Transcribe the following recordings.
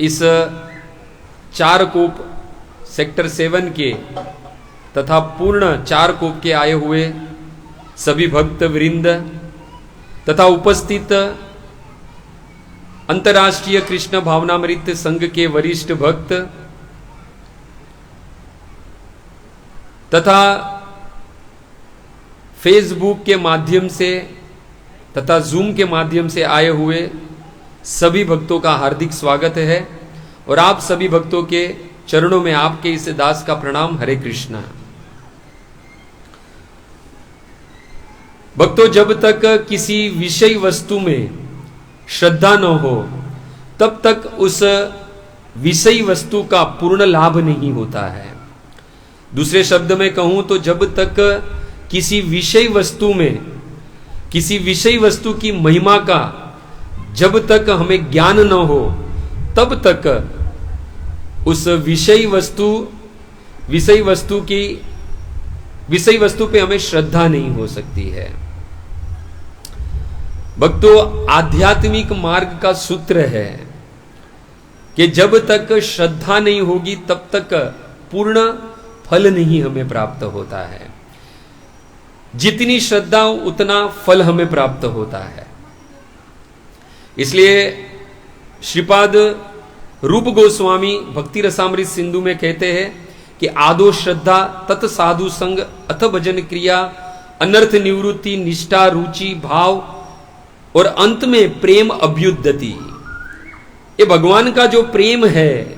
इस चारकोप सेक्टर 7 के तथा पूर्ण चारकोप के आए हुए सभी भक्त वृंद तथा उपस्थित अंतर्राष्ट्रीय कृष्ण भावनामृत संघ के वरिष्ठ भक्त तथा फेसबुक के माध्यम से तथा जूम के माध्यम से आए हुए सभी भक्तों का हार्दिक स्वागत है और आप सभी भक्तों के चरणों में आपके इस दास का प्रणाम। हरे कृष्णा। भक्तों, जब तक किसी विषय वस्तु में श्रद्धा न हो तब तक उस विषय वस्तु का पूर्ण लाभ नहीं होता है। दूसरे शब्द में कहूं तो जब तक किसी विषय वस्तु में किसी विषय वस्तु की महिमा का जब तक हमें ज्ञान न हो तब तक उस विषय वस्तु पे हमें श्रद्धा नहीं हो सकती है। भक्तों, आध्यात्मिक मार्ग का सूत्र है कि जब तक श्रद्धा नहीं होगी तब तक पूर्ण फल नहीं हमें प्राप्त होता है। जितनी श्रद्धा उतना फल हमें प्राप्त होता है। इसलिए श्रीपाद रूप गोस्वामी भक्ति रसामृत सिंधु में कहते हैं कि आदो श्रद्धा तत् साधु संग अथ भजन क्रिया अनर्थ निवृत्ति निष्ठा रुचि भाव और अंत में प्रेम अभ्युदति। ये भगवान का जो प्रेम है,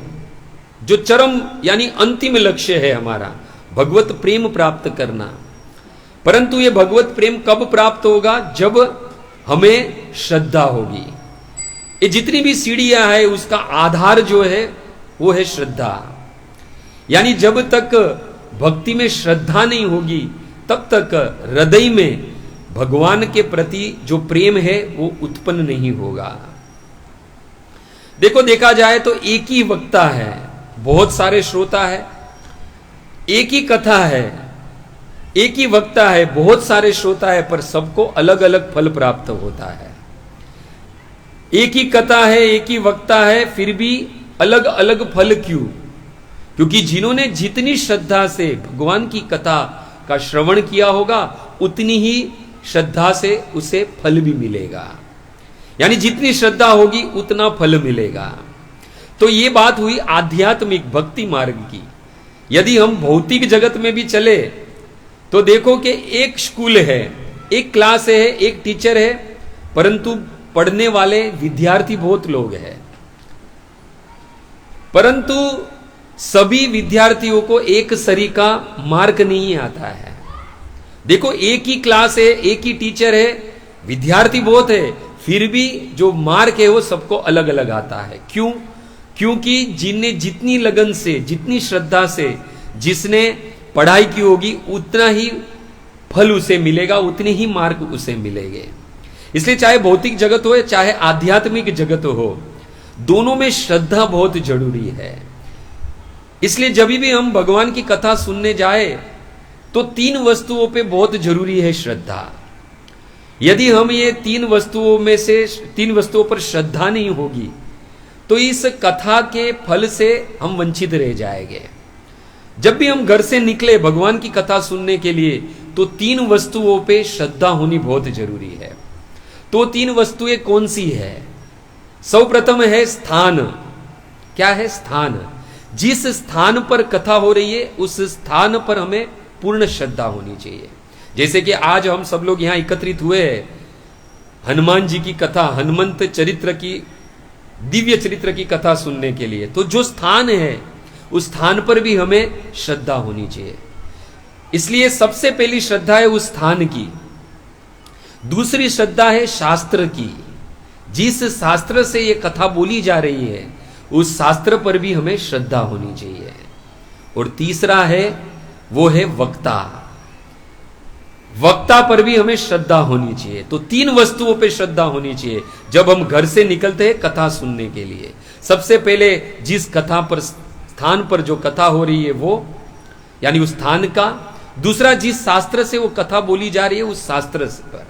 जो चरम यानी अंतिम लक्ष्य है हमारा, भगवत प्रेम प्राप्त करना। परंतु ये भगवत प्रेम कब प्राप्त होगा? जब हमें श्रद्धा होगी। ये जितनी भी सीढ़ियां है उसका आधार जो है वो है श्रद्धा। यानी जब तक भक्ति में श्रद्धा नहीं होगी तब तक हृदय में भगवान के प्रति जो प्रेम है वो उत्पन्न नहीं होगा। देखो, देखा जाए तो एक ही वक्ता है, बहुत सारे श्रोता है, एक ही कथा है, एक ही वक्ता है, बहुत सारे श्रोता है, पर सबको अलग अलग फल प्राप्त होता है। एक ही कथा है, एक ही वक्ता है, फिर भी अलग अलग फल क्यों? क्योंकि जिन्होंने जितनी श्रद्धा से भगवान की कथा का श्रवण किया होगा उतनी ही श्रद्धा से उसे फल भी मिलेगा। यानी जितनी श्रद्धा होगी उतना फल मिलेगा। तो ये बात हुई आध्यात्मिक भक्ति मार्ग की। यदि हम भौतिक जगत में भी चले तो देखो कि एक स्कूल है, एक क्लास है, एक टीचर है, परंतु पढ़ने वाले विद्यार्थी बहुत लोग हैं। परंतु सभी विद्यार्थियों को एक सरी का मार्क नहीं आता है। देखो, एक ही क्लास है, एक ही टीचर है, विद्यार्थी बहुत है, फिर भी जो मार्क है वो सबको अलग अलग आता है। क्यों? क्योंकि जिनने जितनी लगन से, जितनी श्रद्धा से जिसने पढ़ाई की होगी उतना ही फल उसे मिलेगा, उतने ही मार्क उसे मिलेंगे। इसलिए चाहे भौतिक जगत हो चाहे आध्यात्मिक जगत हो, दोनों में श्रद्धा बहुत जरूरी है। इसलिए जब भी हम भगवान की कथा सुनने जाए तो 3 वस्तुओं पे बहुत जरूरी है श्रद्धा। यदि हम ये 3 वस्तुओं में से 3 वस्तुओं पर श्रद्धा नहीं होगी तो इस कथा के फल से हम वंचित रह जाएंगे। जब भी हम घर से निकले भगवान की कथा सुनने के लिए तो 3 वस्तुओं पे श्रद्धा होनी बहुत जरूरी है। तो 3 वस्तुएं कौन सी है? सर्वप्रथम है स्थान। क्या है? स्थान। जिस स्थान पर कथा हो रही है उस स्थान पर हमें पूर्ण श्रद्धा होनी चाहिए। जैसे कि आज हम सब लोग यहां एकत्रित हुए हैं हनुमान जी की कथा, हनुमंत चरित्र की, दिव्य चरित्र की कथा सुनने के लिए। तो जो स्थान है उस स्थान पर भी हमें श्रद्धा होनी चाहिए। इसलिए सबसे पहली श्रद्धा है उस स्थान की। दूसरी श्रद्धा है शास्त्र की। जिस शास्त्र से ये कथा बोली जा रही है उस शास्त्र पर भी हमें श्रद्धा होनी चाहिए। और तीसरा है वो है वक्ता। वक्ता पर भी हमें श्रद्धा होनी चाहिए। तो 3 वस्तुओं पे श्रद्धा होनी चाहिए जब हम घर से निकलते हैं कथा सुनने के लिए। सबसे पहले जिस कथा पर, स्थान पर जो कथा हो रही है वो, यानी उस स्थान का। दूसरा, जिस शास्त्र से वो कथा बोली जा रही है उस शास्त्र पर।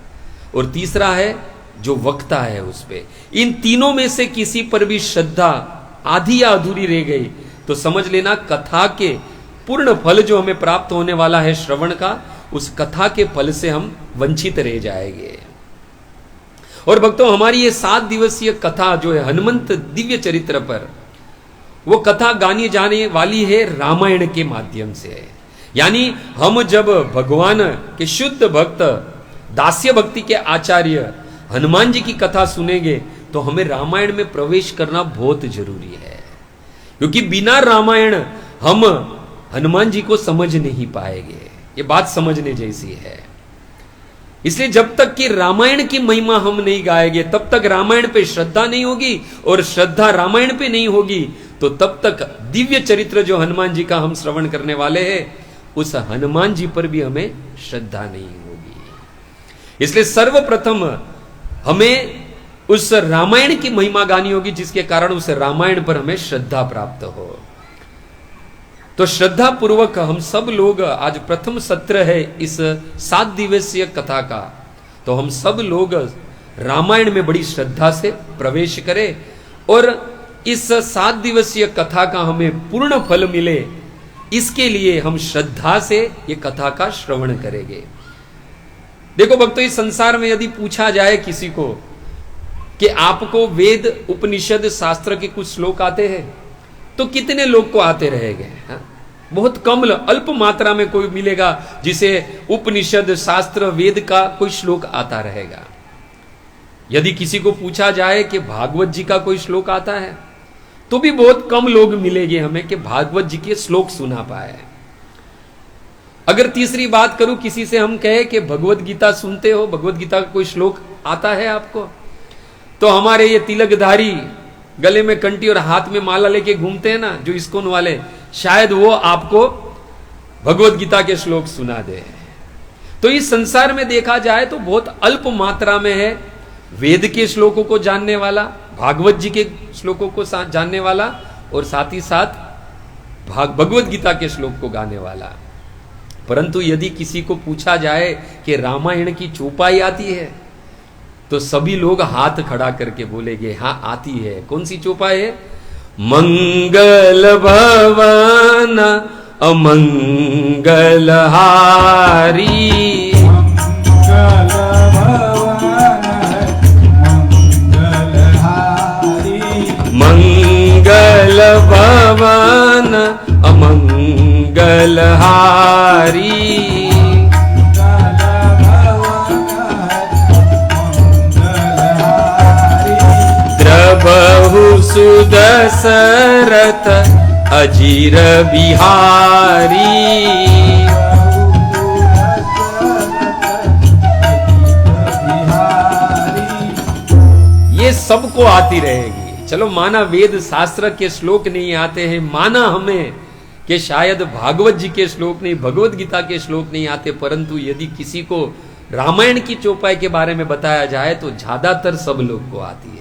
और तीसरा है जो वक्ता है उस पे। इन तीनों में से किसी पर भी श्रद्धा आधी या अधूरी रह गई तो समझ लेना कथा के पूर्ण फल जो हमें प्राप्त होने वाला है श्रवण का, उस कथा के फल से हम वंचित रह जाएंगे। और भक्तों, हमारी ये 7 दिवसीय कथा जो है हनुमंत दिव्य चरित्र पर, वो कथा गानी जाने वाली है रामायण के माध्यम से। यानी हम जब भगवान के शुद्ध भक्त, दास्य भक्ति के आचार्य हनुमान जी की कथा सुनेंगे तो हमें रामायण में प्रवेश करना बहुत जरूरी है, क्योंकि बिना रामायण हम हनुमान जी को समझ नहीं पाएंगे। ये बात समझने जैसी है। इसलिए जब तक कि रामायण की महिमा हम नहीं गाएंगे तब तक रामायण पे श्रद्धा नहीं होगी, और श्रद्धा रामायण पे नहीं होगी तो तब तक दिव्य चरित्र जो हनुमान जी का हम श्रवण करने वाले हैं उस हनुमान जी पर भी हमें श्रद्धा नहीं होगी। इसलिए सर्वप्रथम हमें उस रामायण की महिमा गानी होगी, जिसके कारण उस रामायण पर हमें श्रद्धा प्राप्त हो। तो श्रद्धा पूर्वक हम सब लोग, आज प्रथम सत्र है इस 7 दिवसीय कथा का, तो हम सब लोग रामायण में बड़ी श्रद्धा से प्रवेश करें और इस 7 दिवसीय कथा का हमें पूर्ण फल मिले, इसके लिए हम श्रद्धा से ये कथा का श्रवण करेंगे। देखो भक्तों, इस संसार में यदि पूछा जाए किसी को कि आपको वेद उपनिषद शास्त्र के कुछ श्लोक आते हैं, तो कितने लोग को आते रहेंगे? बहुत कम, अल्प मात्रा में कोई मिलेगा जिसे उपनिषद शास्त्र वेद का कोई श्लोक आता रहेगा। यदि किसी को पूछा जाए कि भागवत जी का कोई श्लोक आता है, तो भी बहुत कम लोग मिलेंगे हमें कि भागवत जी के श्लोक सुना पाए। अगर तीसरी बात करूं, किसी से हम कहे कि भगवत गीता सुनते हो, भगवत गीता का कोई श्लोक आता है आपको, तो हमारे ये तिलकधारी गले में कंठी और हाथ में माला लेके घूमते हैं ना, जो इस्कॉन वाले, शायद वो आपको भगवत गीता के श्लोक सुना दे। तो इस संसार में देखा जाए तो बहुत अल्प मात्रा में है वेद के श्लोकों को जानने वाला, भागवत जी के श्लोकों को जानने वाला, और साथ ही साथ भगवत गीता के श्लोक को गाने वाला। परंतु यदि किसी को पूछा जाए कि रामायण की चौपाई आती है, तो सभी लोग हाथ खड़ा करके बोलेंगे हाँ आती है। कौन सी चौपाई है? मंगल भवन अमंगल हारी, मंगल भवन अमंगल हारी, द्रबहु सुदशरथ अजीर बिहारी। ये सबको आती रहेगी। चलो माना वेद शास्त्र के श्लोक नहीं आते हैं, माना हमें कि शायद भागवत जी के श्लोक नहीं, भगवत गीता के श्लोक नहीं आते, परंतु यदि किसी को रामायण की चौपाई के बारे में बताया जाए तो ज्यादातर सब लोग को आती है,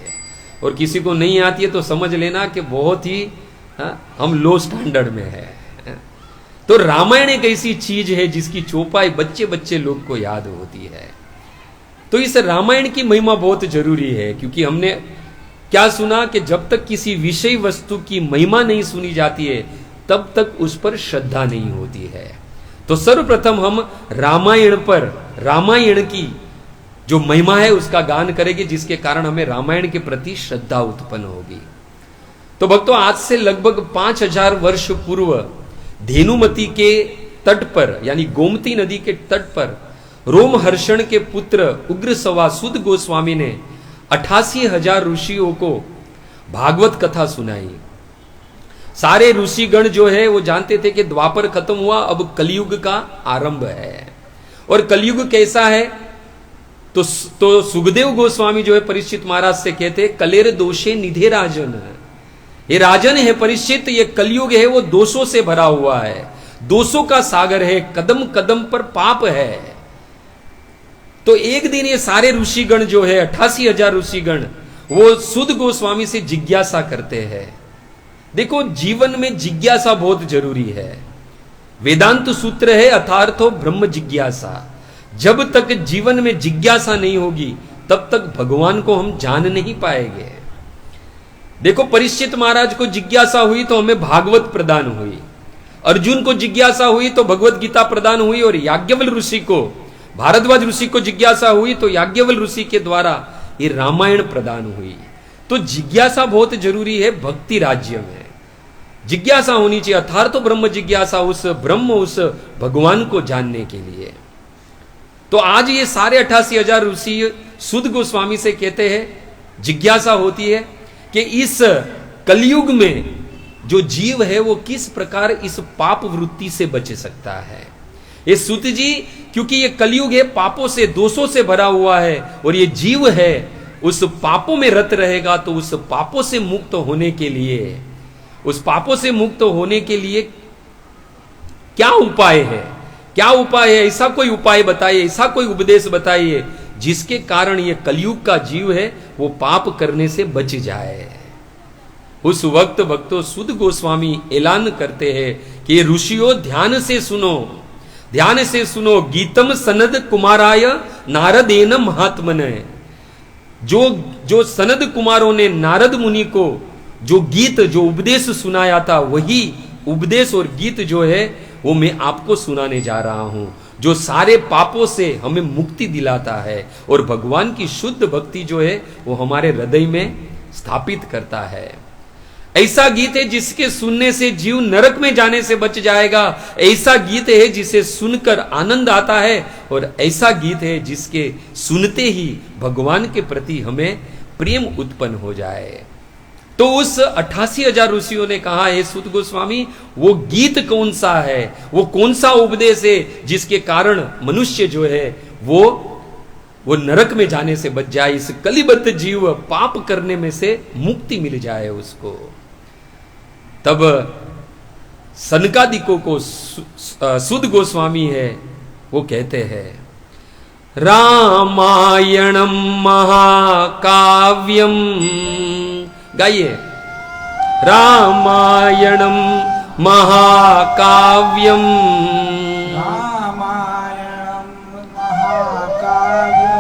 और किसी को नहीं आती है तो समझ लेना कि बहुत ही हम लो स्टैंडर्ड में है। तो रामायण एक ऐसी चीज है जिसकी चौपाई बच्चे बच्चे लोग को याद होती है। तो इस रामायण की महिमा बहुत जरूरी है, क्योंकि हमने क्या सुना कि जब तक किसी विषय वस्तु की महिमा नहीं सुनी जाती है तब तक उस पर श्रद्धा नहीं होती है। तो सर्वप्रथम हम रामायण पर, रामायण की जो महिमा है उसका गान करेंगे, जिसके कारण हमें रामायण के प्रति श्रद्धा उत्पन्न होगी। तो भक्तों, आज से लगभग 5000 वर्ष पूर्व धेनुमती के तट पर, यानी गोमती नदी के तट पर, रोमहर्षण के पुत्र उग्रसवा सुद गोस्वामी ने 88,000 ऋषियों को भागवत कथा सुनाई। सारे ऋषिगण जो है वो जानते थे कि द्वापर खत्म हुआ, अब कलयुग का आरंभ है। और कलयुग कैसा है? तो सुखदेव गोस्वामी जो है परीक्षित महाराज से कहते, कलेर दोषे निधे राजन, ये राजन है परीक्षित, ये कलयुग है वो दोषों से भरा हुआ है, दोषों का सागर है, कदम कदम पर पाप है। तो एक दिन ये सारे ऋषिगण जो है 88,000 ऋषिगण, वो सुद गोस्वामी से जिज्ञासा करते हैं। देखो, जीवन में जिज्ञासा बहुत जरूरी है। वेदांत सूत्र है अथार्थो ब्रह्म जिज्ञासा। जब तक जीवन में जिज्ञासा नहीं होगी तब तक भगवान को हम जान नहीं पाएंगे। देखो परीक्षित महाराज को जिज्ञासा हुई तो हमें भागवत प्रदान हुई, अर्जुन को जिज्ञासा हुई तो भगवत गीता प्रदान हुई, और याज्ञवल्क्य ऋषि को, भारद्वाज ऋषि को जिज्ञासा हुई तो याज्ञवल्क्य ऋषि के द्वारा ये रामायण प्रदान हुई। तो जिज्ञासा बहुत जरूरी है भक्ति राज्य में, जिज्ञासा होनी चाहिए, अर्थात तो ब्रह्म जिज्ञासा, उस ब्रह्म, उस भगवान को जानने के लिए। तो आज ये सारे 88,000 ऋषि सुद गोस्वामी से कहते हैं, जिज्ञासा होती है कि इस कलयुग में जो जीव है वो किस प्रकार इस पाप वृत्ति से बच सकता है। ये सुत जी, क्योंकि ये कलयुग है, पापों से, दोषों से भरा हुआ है, और ये जीव है उस पापों में रत रहेगा, तो उस पापों से मुक्त होने के लिए, उस पापों से मुक्त होने के लिए क्या उपाय है, क्या उपाय है? ऐसा कोई उपाय बताइए, ऐसा कोई उपदेश बताइए जिसके कारण ये कलयुग का जीव है वो पाप करने से बच जाए। उस वक्त भक्तों सुद गोस्वामी ऐलान करते हैं कि ऋषियों ध्यान से सुनो, ध्यान से सुनो, गीतम सनद कुमाराय नारदेन महात्मने। जो सनद कुमारों ने नारद मुनि को जो गीत, जो उपदेश सुनाया था, वही उपदेश और गीत जो है वो मैं आपको सुनाने जा रहा हूं, जो सारे पापों से हमें मुक्ति दिलाता है और भगवान की शुद्ध भक्ति जो है वो हमारे हृदय में स्थापित करता है। ऐसा गीत है जिसके सुनने से जीव नरक में जाने से बच जाएगा, ऐसा गीत है जिसे सुनकर आनंद आता है, और ऐसा गीत है जिसके सुनते ही भगवान के प्रति हमें प्रेम उत्पन्न हो जाए। तो उस 88,000 ऋषियों ने कहा, हे सुत गोस्वामी, वो गीत कौन सा है, वो कौन सा उपदेश है जिसके कारण मनुष्य जो है वो नरक में जाने से बच जाए, इस कलिबद्ध जीव पाप करने में से मुक्ति मिल जाए उसको। तब सनकादिकों को सुद गोस्वामी है वो कहते हैं, रामायणम महाकाव्यम, गाइए, रामायणम महाकाव्यम, रामायणम महाकाव्यम,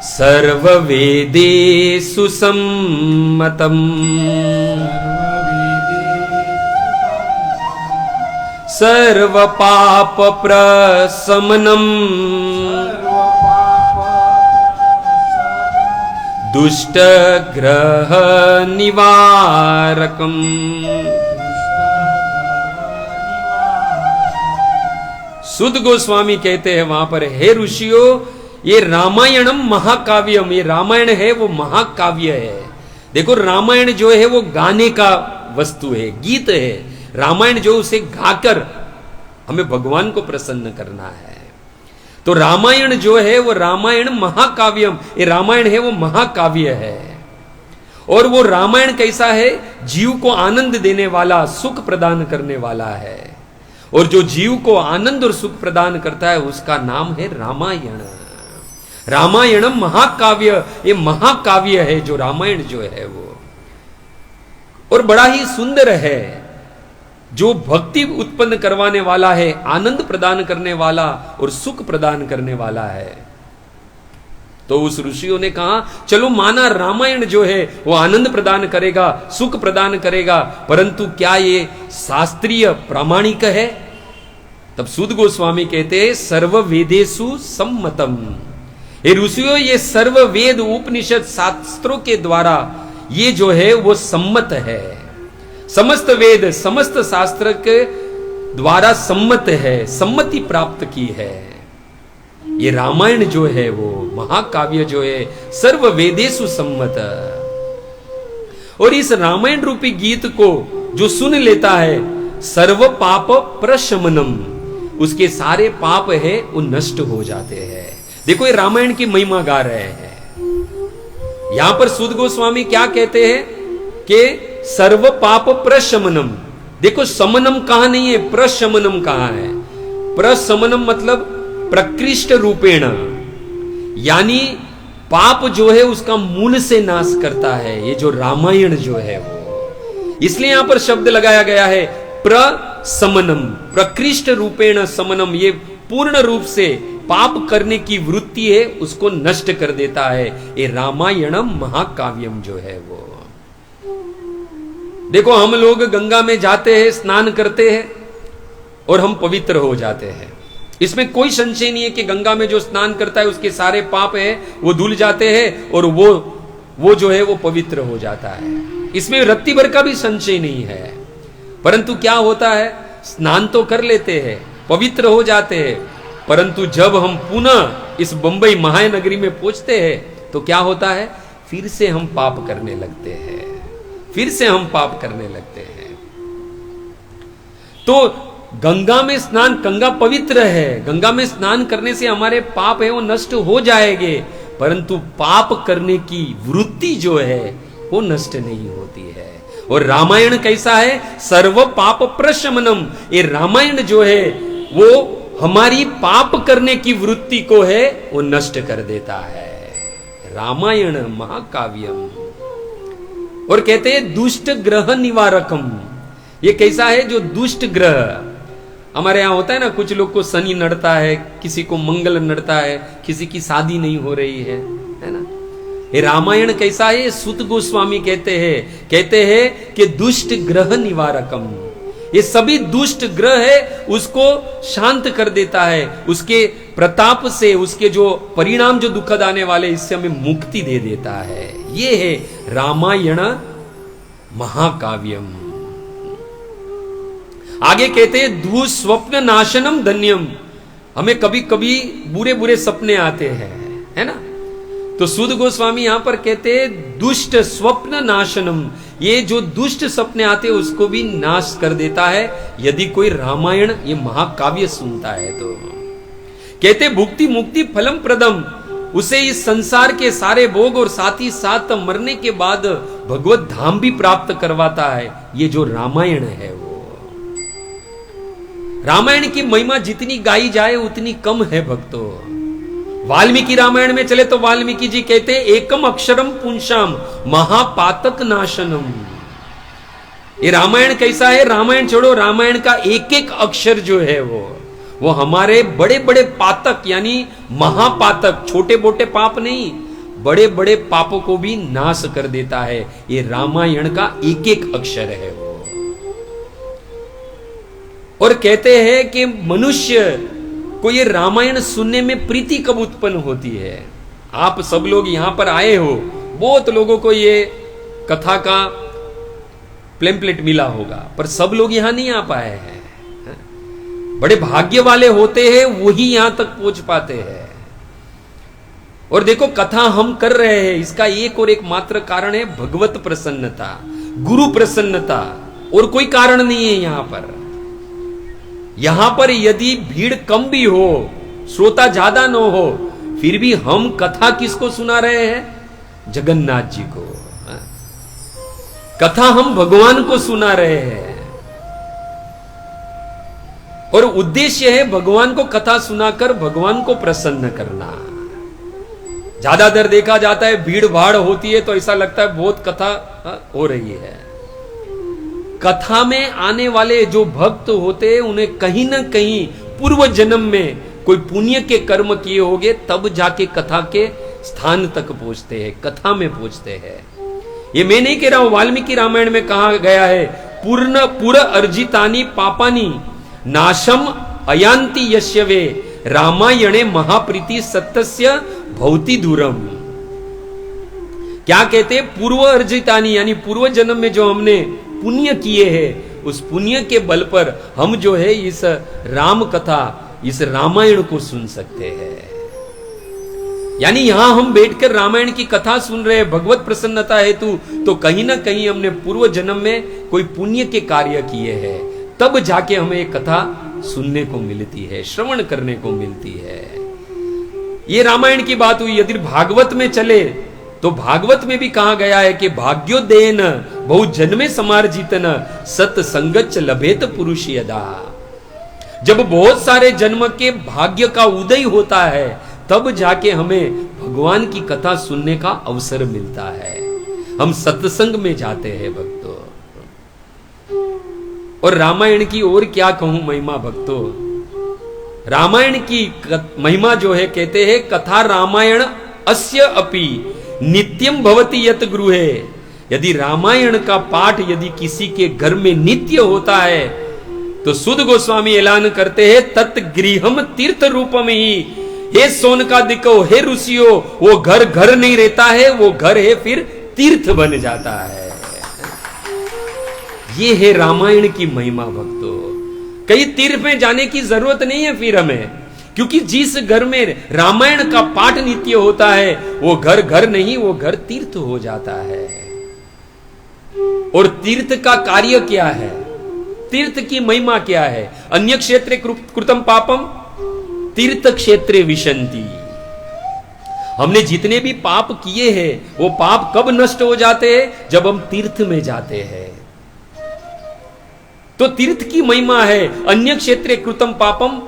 सर्ववेदेषु सम्मतम्, सर्वपाप प्रशमनम्, दुष्ट ग्रह निवारकम। सुद गोस्वामी कहते हैं वहां पर, हे ऋषियों, ये रामायणम महाकाव्यम, ये रामायण है वो महाकाव्य है। देखो रामायण जो है वो गाने का वस्तु है, गीत है। रामायण जो उसे गाकर हमें भगवान को प्रसन्न करना है। तो रामायण जो है वो रामायण महाकाव्यम, ये रामायण है वो महाकाव्य है। और वो रामायण कैसा है? जीव को आनंद देने वाला, सुख प्रदान करने वाला है। और जो जीव को आनंद और सुख प्रदान करता है उसका नाम है रामायण। रामायणम महाकाव्य, ये महाकाव्य है जो रामायण जो है वो। और बड़ा ही सुंदर है, जो भक्ति उत्पन्न करवाने वाला है, आनंद प्रदान करने वाला और सुख प्रदान करने वाला है। तो उस ऋषियों ने कहा, चलो माना रामायण जो है वो आनंद प्रदान करेगा, सुख प्रदान करेगा, परंतु क्या ये शास्त्रीय प्रामाणिक है? तब सुद गोस्वामी कहते हैं, सर्व वेदेषु सम्मतम। ये ऋषियों, ये सर्व वेद उपनिषद शास्त्रों के द्वारा ये जो है वो सम्मत है। समस्त वेद, समस्त शास्त्र के द्वारा सम्मत है, सम्मति प्राप्त की है। ये रामायण जो है वो महाकाव्य जो है सर्व वेदेषु सम्मत। और इस रामायण रूपी गीत को जो सुन लेता है, सर्व पाप प्रशमनम, उसके सारे पाप है वो नष्ट हो जाते हैं। देखो ये रामायण की महिमा गा रहे हैं। यहां पर सुद गोस्वामी क्या कहते हैं कि सर्व पाप प्रशमनम। देखो समनम कहां नहीं है, प्रशमनम कहां है। प्रशमनम मतलब प्रकृष्ट रूपेण, यानी पाप जो है उसका मूल से नाश करता है ये जो रामायण जो है वो। इसलिए यहां पर शब्द लगाया गया है प्रशमनम, प्रकृष्ट रूपेण समनम। ये पूर्ण रूप से पाप करने की वृत्ति है उसको नष्ट कर देता है। ये रामायणम महाकाव्यम जो है वो। देखो हम लोग गंगा में जाते हैं, स्नान करते हैं और हम पवित्र हो जाते हैं। इसमें कोई संशय नहीं है कि गंगा में जो स्नान करता है उसके सारे पाप है वो धुल जाते हैं और वो जो है वो पवित्र हो जाता है। इसमें रत्ती भर का भी संशय नहीं है। परंतु क्या होता है, स्नान तो कर लेते हैं, पवित्र हो जाते हैं, परंतु जब हम पुनः इस बंबई महानगरी में पहुंचते हैं तो क्या होता है, फिर से हम पाप करने लगते हैं, फिर से हम पाप करने लगते हैं। तो गंगा में स्नान, गंगा पवित्र है, गंगा में स्नान करने से हमारे पाप है वो नष्ट हो जाएंगे, परंतु पाप करने की वृत्ति जो है वो नष्ट नहीं होती है। और रामायण कैसा है, सर्व पाप प्रशमनम। ये रामायण जो है वो हमारी पाप करने की वृत्ति को है वो नष्ट कर देता है। रामायण महाकाव्यम। और कहते हैं दुष्ट ग्रह निवारकम। ये कैसा है, जो दुष्ट ग्रह, हमारे यहां होता है ना, कुछ लोग को शनि नड़ता है, किसी को मंगल नड़ता है, किसी की शादी नहीं हो रही है ना। ये रामायण कैसा है, सुत गोस्वामी कहते हैं कि दुष्ट ग्रह निवारकम। ये सभी दुष्ट ग्रह है उसको शांत कर देता है, उसके प्रताप से, उसके जो परिणाम जो दुखद आने वाले, इससे हमें मुक्ति दे देता है। ये है रामायण महाकाव्यम। आगे कहते हैं दुस्वप्न नाशनम धन्यम। हमें कभी कभी बुरे बुरे सपने आते हैं, है ना, तो सुद गोस्वामी यहां पर कहते हैं दुष्ट स्वप्न नाशनम। ये जो दुष्ट सपने आते हैं उसको भी नाश कर देता है यदि कोई रामायण ये महाकाव्य सुनता है तो। कहते भुक्ति मुक्ति फलम प्रदम। उसे इस संसार के सारे भोग और साथ ही साथ मरने के बाद भगवत धाम भी प्राप्त करवाता है। ये जो रामायण है वो, रामायण की महिमा जितनी गाई जाए उतनी कम है भक्तों। वाल्मीकि रामायण में चले तो वाल्मीकि जी कहते हैं एकम अक्षरम पुंसाम महापातक नाशनम। ये रामायण कैसा है, रामायण छोड़ो, रामायण का एक एक अक्षर जो है वो हमारे बड़े बड़े पातक यानी महापातक, छोटे मोटे पाप नहीं, बड़े बड़े पापों को भी नाश कर देता है। ये रामायण का एक एक अक्षर है वो। और कहते हैं कि मनुष्य को ये रामायण सुनने में प्रीति कब उत्पन्न होती है। आप सब लोग यहां पर आए हो, बहुत लोगों को ये कथा का प्लेम्पलेट मिला होगा, पर सब लोग यहां नहीं आ पाए हैं। बड़े भाग्य वाले होते हैं वही यहां तक पहुंच पाते हैं। और देखो कथा हम कर रहे हैं, इसका एक और एक मात्र कारण है भगवत प्रसन्नता, गुरु प्रसन्नता, और कोई कारण नहीं है यहां पर। यहां पर यदि भीड़ कम भी हो, श्रोता ज्यादा न हो, फिर भी हम कथा किसको सुना रहे हैं, जगन्नाथ जी को। कथा हम भगवान को सुना रहे हैं और उद्देश्य है भगवान को कथा सुनाकर भगवान को प्रसन्न करना। ज्यादातर देखा जाता है भीड़ भाड़ होती है तो ऐसा लगता है बहुत कथा हो रही है। कथा में आने वाले जो भक्त होते हैं उन्हें कहीं ना कहीं पूर्व जन्म में कोई पुण्य के कर्म किए होंगे, तब जाके कथा के स्थान तक पहुंचते हैं, कथा में पहुंचते हैं। ये मैं नहीं कह रहा हूं, वाल्मीकि रामायण में कहा गया है पुर अर्जितानी पापानी नाशम अयांति यश्यवे रामायणे महाप्रीति सत्यस्य भौति दूरम। क्या कहते हैं, पूर्व अर्जितानी यानी पूर्व जन्म में जो हमने पुण्य किए हैं, उस पुण्य के बल पर हम जो है इस राम कथा, इस रामायण को सुन सकते हैं। यानी यहां हम बैठकर रामायण की कथा सुन रहे हैं भगवत प्रसन्नता हेतु, तो कहीं ना कहीं हमने पूर्व जन्म में कोई पुण्य के कार्य किए हैं, तब जाके हमें एक कथा सुनने को मिलती है, श्रवण करने को मिलती है। ये रामायण की बात हुई। यदि भागवत में चले तो भागवत में भी कहा गया है कि भाग्योदयन बहु जन्मे समार्जितन सत्संगच लभेत पुरुष यदा। जब बहुत सारे जन्म के भाग्य का उदय होता है तब जाके हमें भगवान की कथा सुनने का अवसर मिलता है, हम सत्संग में जाते हैं भक्तों। और रामायण की और क्या कहूं महिमा भक्तों, रामायण की महिमा जो है, कहते हैं कथा रामायण अस्य अपि नित्यम भवति यत गृहे। यदि रामायण का पाठ यदि किसी के घर में नित्य होता है तो सुध गोस्वामी ऐलान करते हैं तत् गृहम तीर्थ रूपम ही। हे सोनकादिको, हे ऋषियों, वो घर घर नहीं रहता है, वो घर है फिर तीर्थ बन जाता है। ये है रामायण की महिमा भक्तों। कहीं तीर्थ में जाने की जरूरत नहीं है फिर हमें, क्योंकि जिस घर में रामायण का पाठ नित्य होता है वो घर घर नहीं, वो घर तीर्थ हो जाता है। और तीर्थ का कार्य क्या है, तीर्थ की महिमा क्या है? अन्य क्षेत्रे कृतम पापम तीर्थ क्षेत्रे विशंति। हमने जितने भी पाप किए हैं वो पाप कब नष्ट हो जाते हैं? जब हम तीर्थ में जाते हैं। तो तीर्थ की महिमा है। अन्य क्षेत्रे कृतम पापम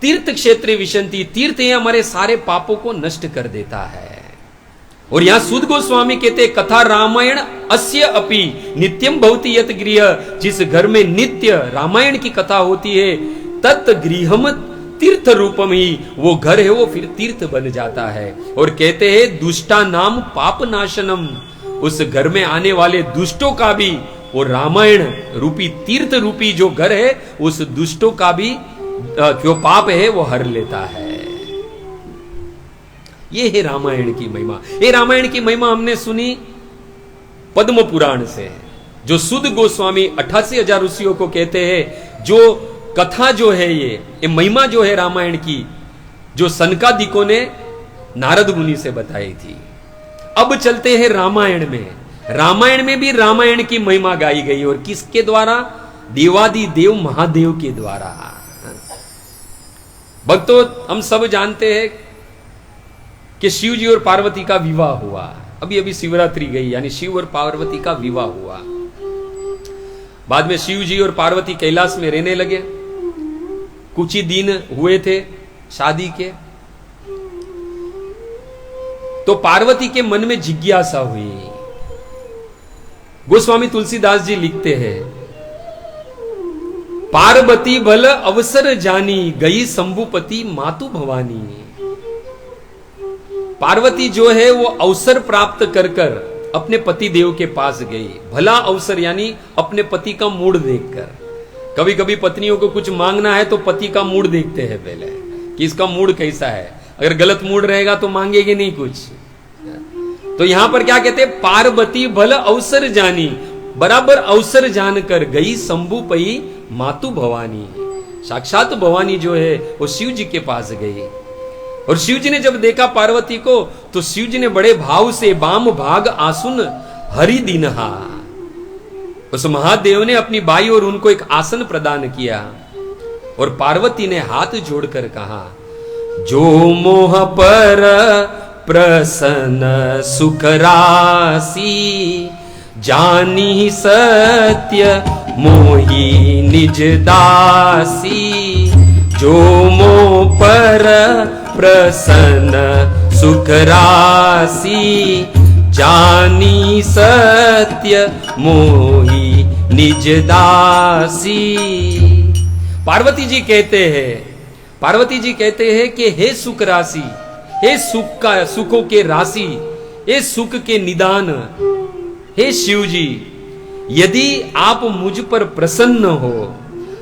तीर्थ क्षेत्रे विशंति। तीर्थ ये हमारे सारे पापों को नष्ट कर देता है। और यहां सुध गोस्वामी कहते कथा रामायण अस्य अपि नित्यम भवति यत गृह। जिस घर में नित्य रामायण की कथा होती है तत् गृहम तीर्थ रूपम ही, वो घर है वो फिर तीर्थ बन जाता है। और कहते हैं दुष्टा नाम पाप नाशनम। उस घर में आने वाले दुष्टों का भी वो रामायण रूपी तीर्थ रूपी जो घर है उस दुष्टों का भी जो पाप है वो हर लेता है। ये है रामायण की महिमा। ये रामायण की महिमा हमने सुनी पद्म पुराण से, जो सुध गोस्वामी 88,000 ऋषियों को कहते हैं। जो कथा जो है ये महिमा जो है रामायण की, जो सनकादिकों ने नारद मुनि से बताई थी। अब चलते हैं रामायण में। रामायण में भी रामायण की महिमा गाई गई, और किसके द्वारा? देवादि देव महादेव के द्वारा। भक्तों, हम सब जानते हैं कि शिव जी और पार्वती का विवाह हुआ। अभी अभी शिवरात्रि गई, यानी शिव और पार्वती का विवाह हुआ। बाद में शिव जी और पार्वती कैलाश में रहने लगे। कुछ ही दिन हुए थे शादी के, तो पार्वती के मन में जिज्ञासा हुई। गोस्वामी तुलसीदास जी लिखते हैं पार्वती भल अवसर जानी गई शंभुपति मातु भवानी। पार्वती जो है वो अवसर प्राप्त कर कर अपने पति देव के पास गई। भला अवसर यानी अपने पति का मूड देखकर। कभी कभी पत्नियों को कुछ मांगना है तो पति का मूड देखते हैं पहले कि इसका मूड कैसा है। अगर गलत मूड रहेगा तो मांगेगी नहीं कुछ। तो यहां पर क्या कहते हैं? पार्वती भल अवसर जानी, बराबर अवसर जानकर गई शंभुपई मातु भवानी। साक्षात भवानी जो है वो शिव जी के पास गई। और शिव जी ने जब देखा पार्वती को तो शिव जी ने बड़े भाव से बाम भाग आसुन हरि दीनहा, उस महादेव ने अपनी बाई और उनको एक आसन प्रदान किया। और पार्वती ने हाथ जोड़कर कहा जो मोह पर प्रसन्न सुख राशि जानी सत्य मोही निज दासी। जो मोह पर प्रसन्न सुख राशि जानी सत्य मोही निज दासी। पार्वती जी कहते हैं कि हे सुख राशि, हे सुख का सुखों के राशि, हे सुख के निदान, हे शिव जी, यदि आप मुझ पर प्रसन्न हो,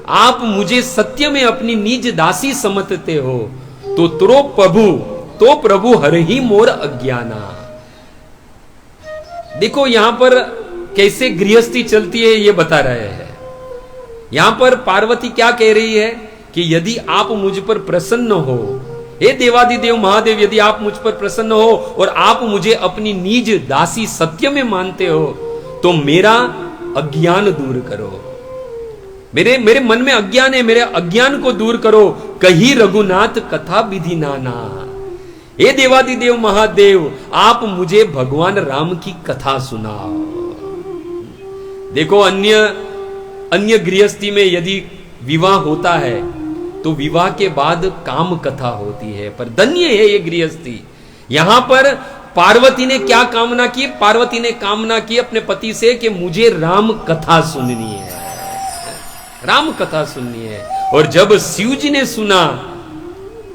आप मुझे सत्य में अपनी निज दासी समझते हो तो प्रभु हर ही मोर अज्ञाना। देखो यहां पर कैसे गृहस्थी चलती है ये बता रहे हैं। यहां पर पार्वती क्या कह रही है कि यदि आप मुझ पर प्रसन्न हो, हे देवादिदेव महादेव, यदि आप मुझ पर प्रसन्न हो और आप मुझे अपनी निज दासी सत्य में मानते हो तो मेरा अज्ञान दूर करो। मेरे मन में अज्ञान है, मेरे अज्ञान को दूर करो। कही रघुनाथ कथा विधि नाना। हे देवादिदेव महादेव, आप मुझे भगवान राम की कथा सुनाओ। देखो अन्य गृहस्थी में यदि विवाह होता है तो विवाह के बाद काम कथा होती है, पर धन्य है ये गृहस्थी। यहां पर पार्वती ने क्या कामना की? पार्वती ने कामना की अपने पति से कि मुझे राम कथा सुननी है, राम कथा सुननी है। और जब शिव जी ने सुना,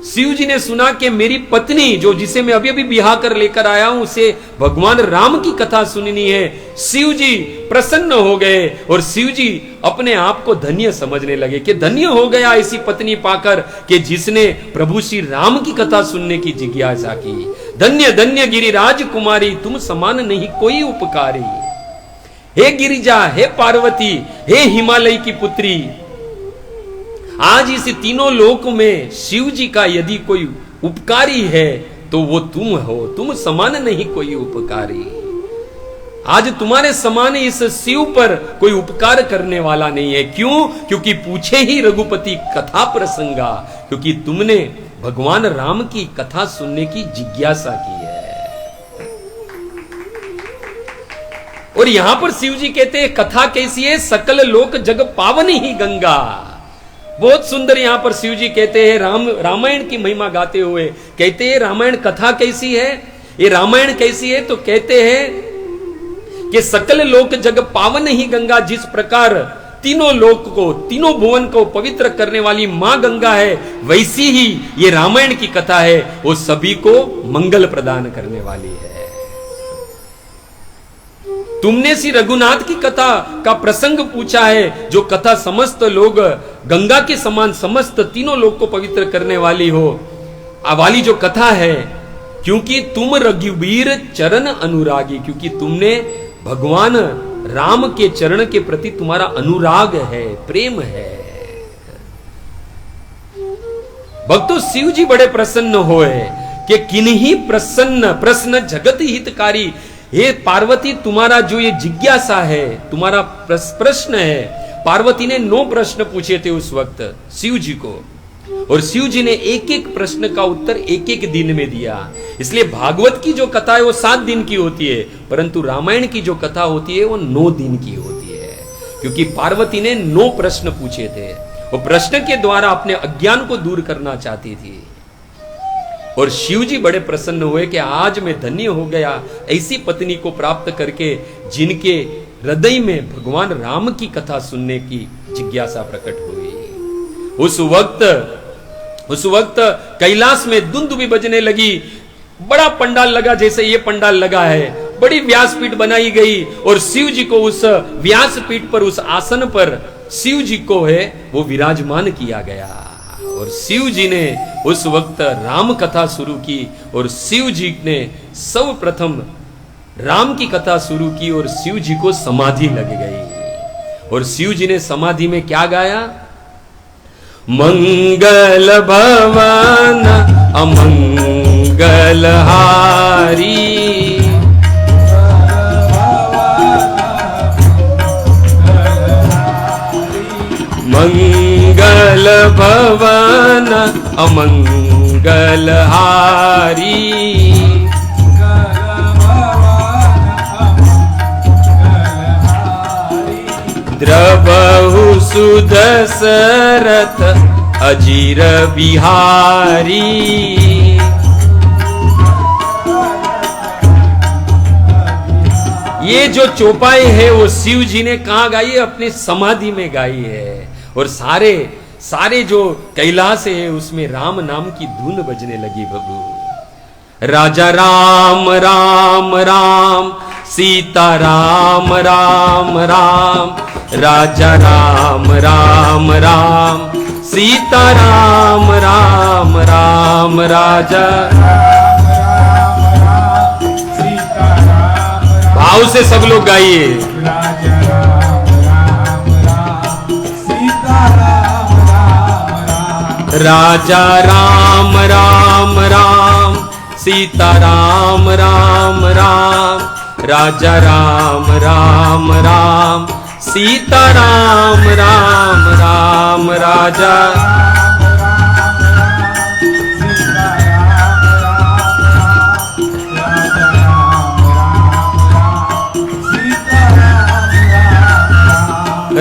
शिव जी ने सुना कि मेरी पत्नी जो जिसे मैं अभी अभी ब्याह कर लेकर आया हूं उसे भगवान राम की कथा सुननी है। शिव जी प्रसन्न हो गए और शिव जी अपने आप को धन्य समझने लगे कि धन्य हो गया ऐसी पत्नी पाकर कि जिसने प्रभु श्री राम की कथा सुनने की जिज्ञासा की। धन्य धन्य गिरिराज कुमारी, तुम समान नहीं कोई उपकारी। हे गिरिजा, हे पार्वती, हे हिमालय की पुत्री, आज इस तीनों लोक में शिव जी का यदि कोई उपकारी है तो वो तुम हो। तुम समान नहीं कोई उपकारी। आज तुम्हारे समान इस शिव पर कोई उपकार करने वाला नहीं है। क्यों? क्योंकि पूछे ही रघुपति कथा प्रसंगा, क्योंकि तुमने भगवान राम की कथा सुनने की जिज्ञासा की है। और यहां पर शिव जी कहते हैं कथा कैसी है? सकल लोक जग पावन ही गंगा। बहुत सुंदर यहां पर शिव जी कहते हैं रामायण की महिमा गाते हुए कहते हैं रामायण कथा कैसी है? ये रामायण कैसी है? तो कहते हैं कि सकल लोक जग पावन ही गंगा। जिस प्रकार तीनों लोक को, तीनों भुवन को पवित्र करने वाली मां गंगा है, वैसी ही ये रामायण की कथा है, वो सभी को मंगल प्रदान करने वाली है। तुमने श्री रघुनाथ की कथा का प्रसंग पूछा है, जो कथा समस्त लोग गंगा के समान समस्त तीनों लोग को पवित्र करने वाली हो वाली जो कथा है। क्योंकि तुम रघुवीर चरण अनुरागी, क्योंकि तुमने भगवान राम के चरण के प्रति तुम्हारा अनुराग है, प्रेम है। भक्तों, शिव जी बड़े प्रसन्न हुए कि किन्हीं प्रश्न जगत हितकारी। हे पार्वती, तुम्हारा जो ये जिज्ञासा है, तुम्हारा प्रश्न है। पार्वती ने 9 प्रश्न पूछे थे उस वक्त शिव जी को, और शिव जी ने एक एक प्रश्न का उत्तर एक एक दिन में दिया। इसलिए भागवत की जो कथा है वो 7 दिन की होती है, परंतु रामायण की जो कथा होती है वो 9 दिन की होती है। क्योंकि पार्वती ने 9 प्रश्न पूछे थे, वो प्रश्न के द्वारा अपने अज्ञान को दूर करना चाहती थी। और शिव जी बड़े प्रसन्न हुए कि आज मैं धन्य हो गया ऐसी पत्नी को प्राप्त करके जिनके हृदय में भगवान राम की कथा सुनने की जिज्ञासा प्रकट हुई। उस वक्त कैलाश में दुंदुभी बजने लगी। बड़ा पंडाल लगा, जैसे ये पंडाल लगा है, बड़ी व्यासपीठ बनाई गई और शिव जी को उस व्यासपीठ पर, उस आसन पर शिव जी को है वो विराजमान किया गया। और शिव जी ने उस वक्त राम कथा शुरू की और शिव जी ने सर्वप्रथम राम की कथा शुरू की और शिव जी को समाधि लग गई। और शिव जी ने समाधि में क्या गाया? मंगल भवन अमंगल हारी, मंगल भवन अमंगल हारी, द्रवहु सुदशरथ अजीर बिहारी। ये जो चौपाई है वो शिव जी ने कहां गाई है? अपनी समाधि में गाई है। और सारे जो कैलाश है उसमें राम नाम की धुन बजने लगी। प्रभु राजा राम राम राम, सीता राम राम राम, राजा राम राम राम, सीता राम राम राम, राजा भाव से सब लोग गाइए। राजा राम राम राम, सीता राम राम राम, राजा राम राम राम, सीता राम राम राम, राजा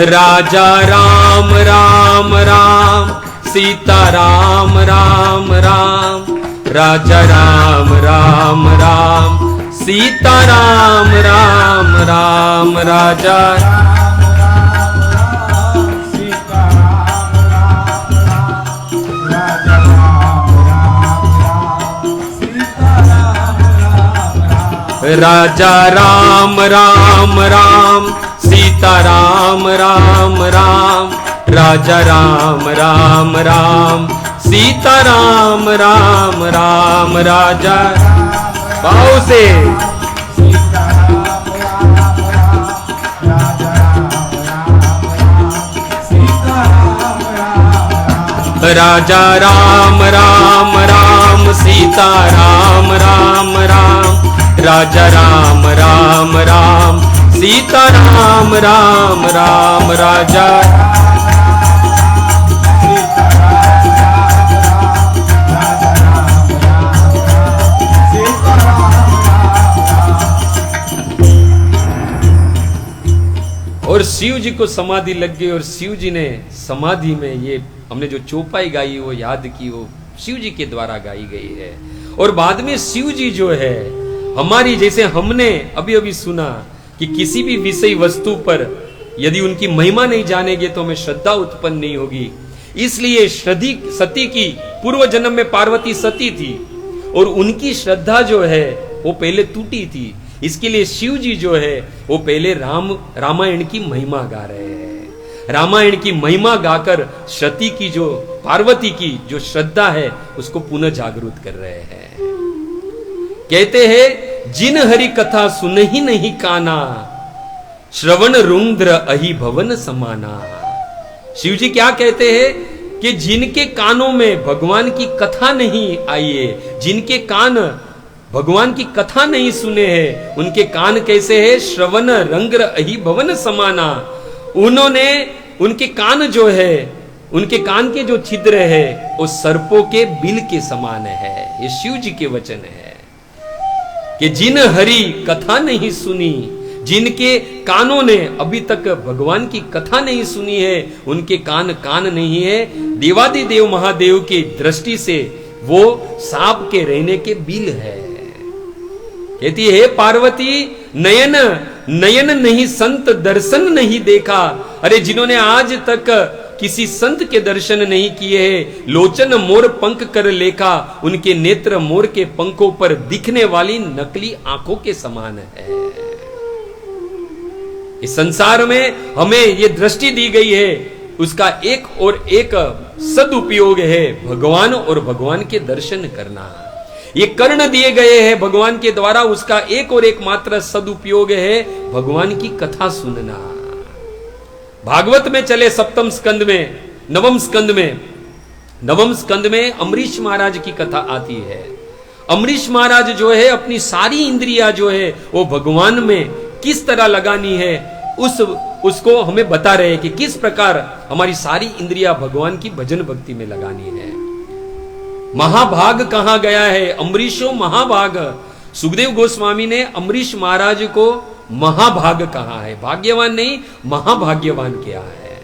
राजा राम राम राम, सीता राम राम राम, राजा राम राम राम, सीता राम राम राम, राजा राजा राम राम राम, सीता राम राम राम, राजा राम राम राम, सीता राम राम राम, राजा भाव से राजा राम राम राम, सीता राम राम राम, राजा राम राम राम, सीता राम राम राम, राजा और शिव जी को समाधि लग गई और शिव जी ने समाधि में, ये हमने जो चौपाई गाई वो याद की, वो शिव जी के द्वारा गाई गई है। और बाद में शिव जी जो है हमारी, जैसे हमने अभी अभी सुना कि किसी भी विषय वस्तु पर यदि उनकी महिमा नहीं जानेंगे तो हमें श्रद्धा उत्पन्न नहीं होगी। इसलिए सती की पूर्व जन्म में पार्वती सती थी और उनकी श्रद्धा जो है वो पहले टूटी थी। इसके लिए शिव जी जो है वो पहले रामायण की महिमा गा रहे हैं। रामायण की महिमा गाकर सती की जो, पार्वती की जो श्रद्धा है उसको पुनः जागृत कर रहे हैं। कहते हैं जिन हरि कथा सुनहि नहीं काना, श्रवण रुंद्र अहि भवन समाना। शिव जी क्या कहते हैं कि जिनके कानों में भगवान की कथा नहीं आई है, जिनके कान भगवान की कथा नहीं सुने हैं, उनके कान कैसे है? श्रवण रंग्र अहि भवन समाना। उन्होंने, उनके कान जो है, उनके कान के जो छिद्र है वो सर्पों के बिल के समान है। ये शिव जी के वचन है कि जिन हरि कथा नहीं सुनी, जिनके कानों ने अभी तक भगवान की कथा नहीं सुनी है, उनके कान नहीं है। देवादिदेव महादेव की दृष्टि से वो सांप के रहने के बिल है। कहती है पार्वती नयन नयन नहीं संत दर्शन नहीं देखा। अरे जिन्होंने आज तक किसी संत के दर्शन नहीं किए हैं, लोचन मोर पंख कर लेखा, उनके नेत्र मोर के पंखों पर दिखने वाली नकली आंखों के समान है। इस संसार में हमें ये दृष्टि दी गई है, उसका एक और एक सदुपयोग है भगवान और भगवान के दर्शन करना। ये कर्ण दिए गए हैं भगवान के द्वारा, उसका एक और एक मात्र सदुपयोग है भगवान की कथा सुनना। भागवत में चले सप्तम स्कंद में, नवम स्कंद में अम्बरीश महाराज की कथा आती है। अम्बरीश महाराज जो है अपनी सारी इंद्रियां जो है वो भगवान में किस तरह लगानी है, उसको हमें बता रहे हैं कि किस प्रकार हमारी सारी इंद्रियां भगवान की भजन भक्ति में लगानी है। महाभाग कहा गया है, अम्बरीशो महाभाग। सुखदेव गोस्वामी ने अम्बरीश महाराज को महाभाग कहा है, भाग्यवान नहीं महाभाग्यवान किया है।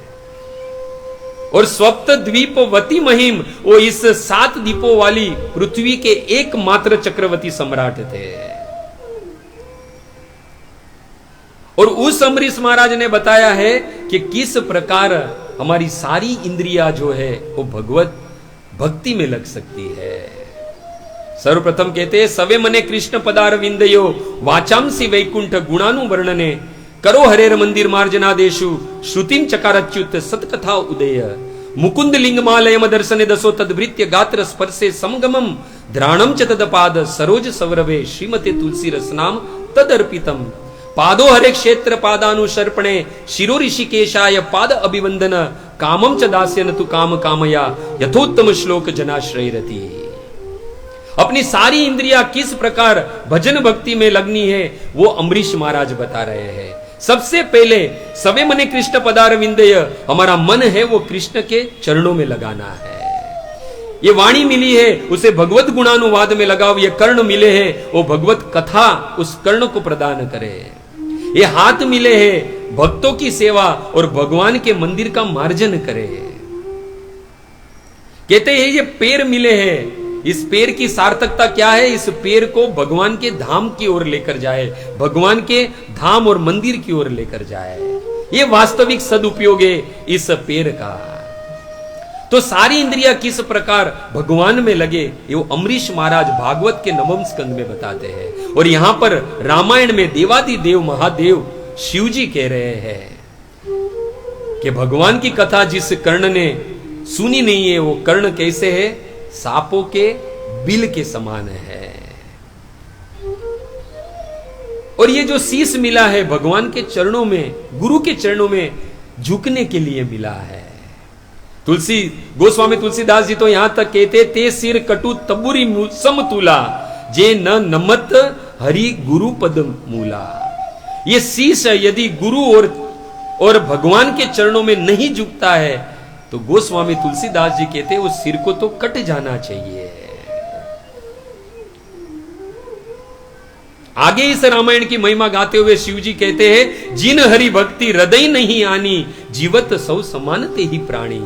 और स्वप्त द्वीपवती महिम, वो इस 7 द्वीपों वाली पृथ्वी के एकमात्र चक्रवर्ती सम्राट थे। और उस अम्बरीश महाराज ने बताया है कि किस प्रकार हमारी सारी इंद्रियां जो है वो भगवत भक्ति में लग सकती है। सर्वप्रथम कहते हैं सवे मने कृष्ण पदार विंदयो वाचांसी वैकुंठ गुणानु वर्णने करो हरेर मंदिर मार्जनादेशु श्रुतिम चकारच्युत सतकथा उदय मुकुंद लिंगमालयम दर्शने दसो तद्भृत्य गात्र स्पर्शे समगमम ध्राणम च तदपाद सरोज सवरवे श्रीमते तुलसी रसनाम तदर्पितम पादो हरे क्षेत्र पादानुशर्पणे शिरो ऋषिकेशाय पाद अभिवंदन कामम च दास्यन तु काम कामया यथोत्तम श्लोक जनाश्रय रति। अपनी सारी इंद्रियां किस प्रकार भजन भक्ति में लगनी है वो अम्बरीश महाराज बता रहे हैं। सबसे पहले सवे मने कृष्ण पदार विंदय, हमारा मन है वो कृष्ण के चरणों में लगाना है। ये वाणी मिली है उसे भगवत गुणानुवाद में लगाओ, ये कर्ण मिले हैं वो भगवत कथा उस कर्ण को प्रदान करे। ये हाथ मिले हैं भक्तों की सेवा और भगवान के मंदिर का मार्जन करे। कहते हैं ये पैर मिले हैं, इस पैर की सार्थकता क्या है? इस पैर को भगवान के धाम की ओर लेकर जाए, भगवान के धाम और मंदिर की ओर लेकर जाए। ये वास्तविक सदुपयोग है इस पैर का। तो सारी इंद्रियां किस प्रकार भगवान में लगे, ये वो अमरीश महाराज भागवत के नवम स्कंद में बताते हैं। और यहां पर रामायण में देवादिदेव महादेव शिव जी कह रहे हैं कि भगवान की कथा जिस कर्ण ने सुनी नहीं है, वो कर्ण कैसे है, सांपों के बिल के समान है। और ये जो शीश मिला है भगवान के चरणों में, गुरु के चरणों में झुकने के लिए मिला है। तुलसी गोस्वामी तुलसीदास जी तो यहां तक कहते, ते सिर कटु तबुरी समतुला, जे न नमत हरि गुरु पद मूला। ये शीश यदि गुरु और भगवान के चरणों में नहीं झुकता है तो गोस्वामी तुलसीदास जी कहते उस सिर को तो कट जाना चाहिए। आगे इस रामायण की महिमा गाते हुए शिव जी कहते हैं, जिन हरि भक्ति हृदय नहीं आनी, जीवत सौ समानते ही प्राणी।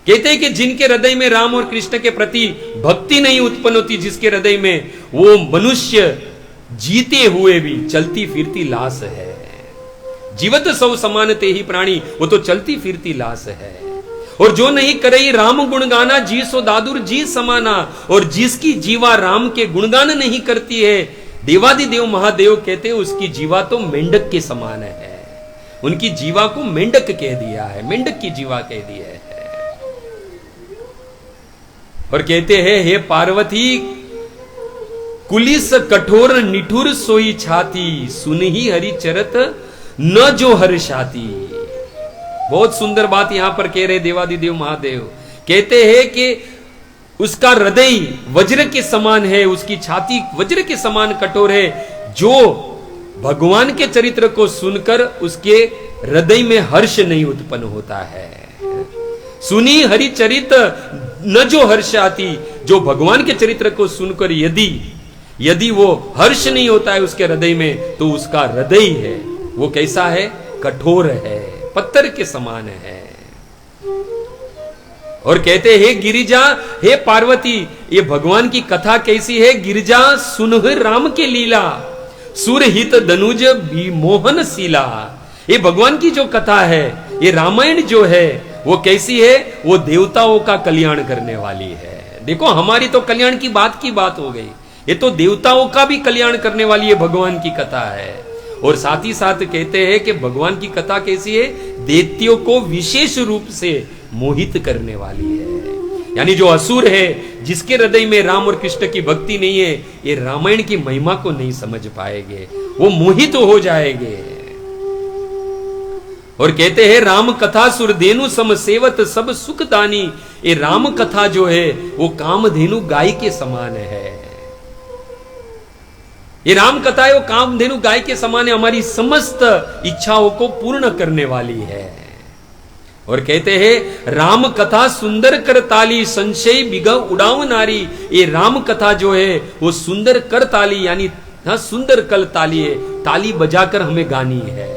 कहते हैं कि जिनके हृदय में राम और कृष्ण के प्रति भक्ति नहीं उत्पन्न होती, जिसके हृदय में, वो मनुष्य जीते हुए भी चलती फिरती लाश है। जीवत सौ समानते ही प्राणी, वो तो चलती फिरती लाश है। और जो नहीं करे राम गुण गाना, जी सो दादुर जी समाना। और जिसकी जीवा राम के गुणगान नहीं करती है, देवादिदेव महादेव कहते हैं उसकी जीवा तो मेंढक के समान है। उनकी जीवा को मेंढक कह दिया है, मेंढक की जीवा कह दिया है। और कहते हैं, हे पार्वती कुलिस कठोर निठुर सोई छाती, सुनही हरि चरत न जो हर्षाती। बहुत सुंदर बात यहां पर कह रहे देवादिदेव महादेव। कहते हैं कि उसका हृदय वज्र के समान है, उसकी छाती वज्र के समान कठोर है। जो भगवान के चरित्र को सुनकर उसके हृदय में हर्ष नहीं उत्पन्न होता है। सुनी हरि चरित न जो हर्ष आती, जो भगवान के चरित्र को सुनकर यदि वो हर्ष नहीं होता है उसके हृदय में, तो उसका हृदय है वो कैसा है, कठोर है, पत्थर के समान है। और कहते हैं, गिरिजा हे पार्वती, ये भगवान की कथा कैसी है, गिरिजा सुनह राम के लीला, सुरहित धनुज विमोहन शीला। ये भगवान की जो कथा है, ये रामायण जो है वो कैसी है, वो देवताओं का कल्याण करने वाली है। देखो हमारी तो कल्याण की बात हो गई, ये तो देवताओं का भी कल्याण करने वाली ये भगवान की कथा है। और साथ ही साथ कहते हैं कि भगवान की कथा कैसी है, दैत्यों को विशेष रूप से मोहित करने वाली है। यानी जो असुर है, जिसके हृदय में राम और कृष्ण की भक्ति नहीं है, ये रामायण की महिमा को नहीं समझ पाएंगे, वो मोहित हो जाएंगे। और कहते हैं, राम कथा सुरधेनु सम सेवत सब सुखदानी। ये राम कथा जो है वो कामधेनु गाय के समान है। ये राम कथा है वो कामधेनु गाय के समान है, हमारी समस्त इच्छाओं को पूर्ण करने वाली है। और कहते हैं, राम कथा सुंदर कर ताली, संशय बिगह उड़ाव नारी। ये राम कथा जो है वो सुंदर कर ताली, यानी सुंदर कल ताली है, ताली बजाकर हमें गानी है।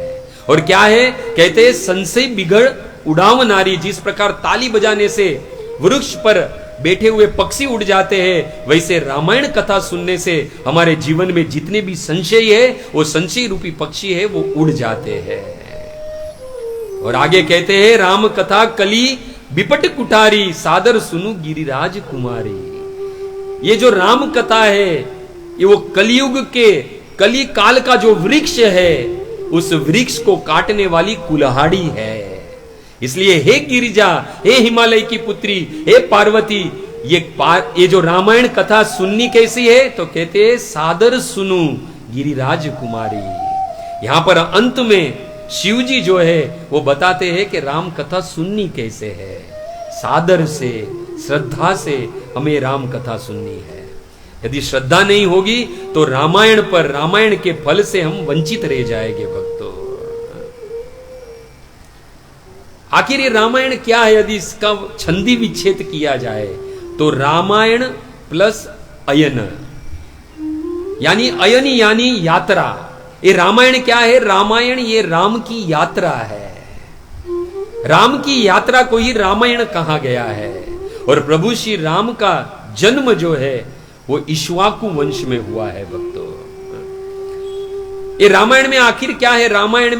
और क्या है, कहते हैं, संशय बिगड़ उड़ाव नारी। जिस प्रकार ताली बजाने से वृक्ष पर बैठे हुए पक्षी उड़ जाते हैं, वैसे रामायण कथा सुनने से हमारे जीवन में जितने भी संशय है, वो संशय रूपी पक्षी है, वो उड़ जाते हैं। और आगे कहते हैं, राम कथा कली बिपट कुठारी, सादर सुनु गिरिराज कुमारी। ये जो राम कथा है, ये वो कलियुग के कली काल का जो वृक्ष है, उस वृक्ष को काटने वाली कुल्हाड़ी है। इसलिए हे गिरिजा, हे हिमालय की पुत्री, हे पार्वती, ये जो रामायण कथा सुननी कैसी है, तो कहते हैं, सादर सुनु गिरिराज कुमारी। यहां पर अंत में शिव जी जो है वो बताते हैं कि राम कथा सुननी कैसे है। सादर से, श्रद्धा से हमें राम कथा सुननी है। यदि श्रद्धा नहीं होगी तो रामायण पर, रामायण के फल से हम वंचित रह जाएंगे भक्तों। आखिर ये रामायण क्या है, यदि इसका छंदी विच्छेद किया जाए तो रामायण प्लस अयन, यानी अयन यानी यात्रा। ये रामायण क्या है, रामायण ये राम की यात्रा है। राम की यात्रा को ही रामायण कहा गया है। और प्रभु श्री राम का जन्म जो है वो इक्ष्वाकु वंश में हुआ है भक्तों। ये रामायण में आखिर क्या है? रामायण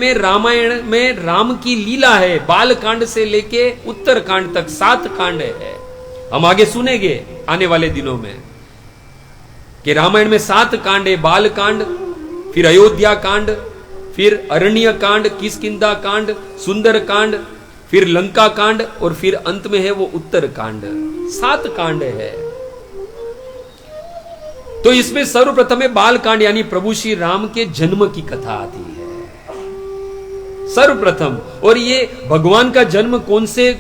में राम की लीला है। बाल कांड से लेके उत्तर कांड तक 7 कांड है। हम आगे सुनेंगे आने वाले दिनों में कि रामायण में 7 कांड है। बाल कांड, फिर अयोध्या कांड, फिर अरण्य कांड, किष्किंधा कांड, सुंदर कांड, फिर लंका कांड और फिर अंत में है वो उत्तर कांड। 7 कांड है। तो इसमें सर्वप्रथम है बाल कांड, यानी प्रभु श्री राम के जन्म की कथा आती है सर्वप्रथम। और ये भगवान का जन्म कौन से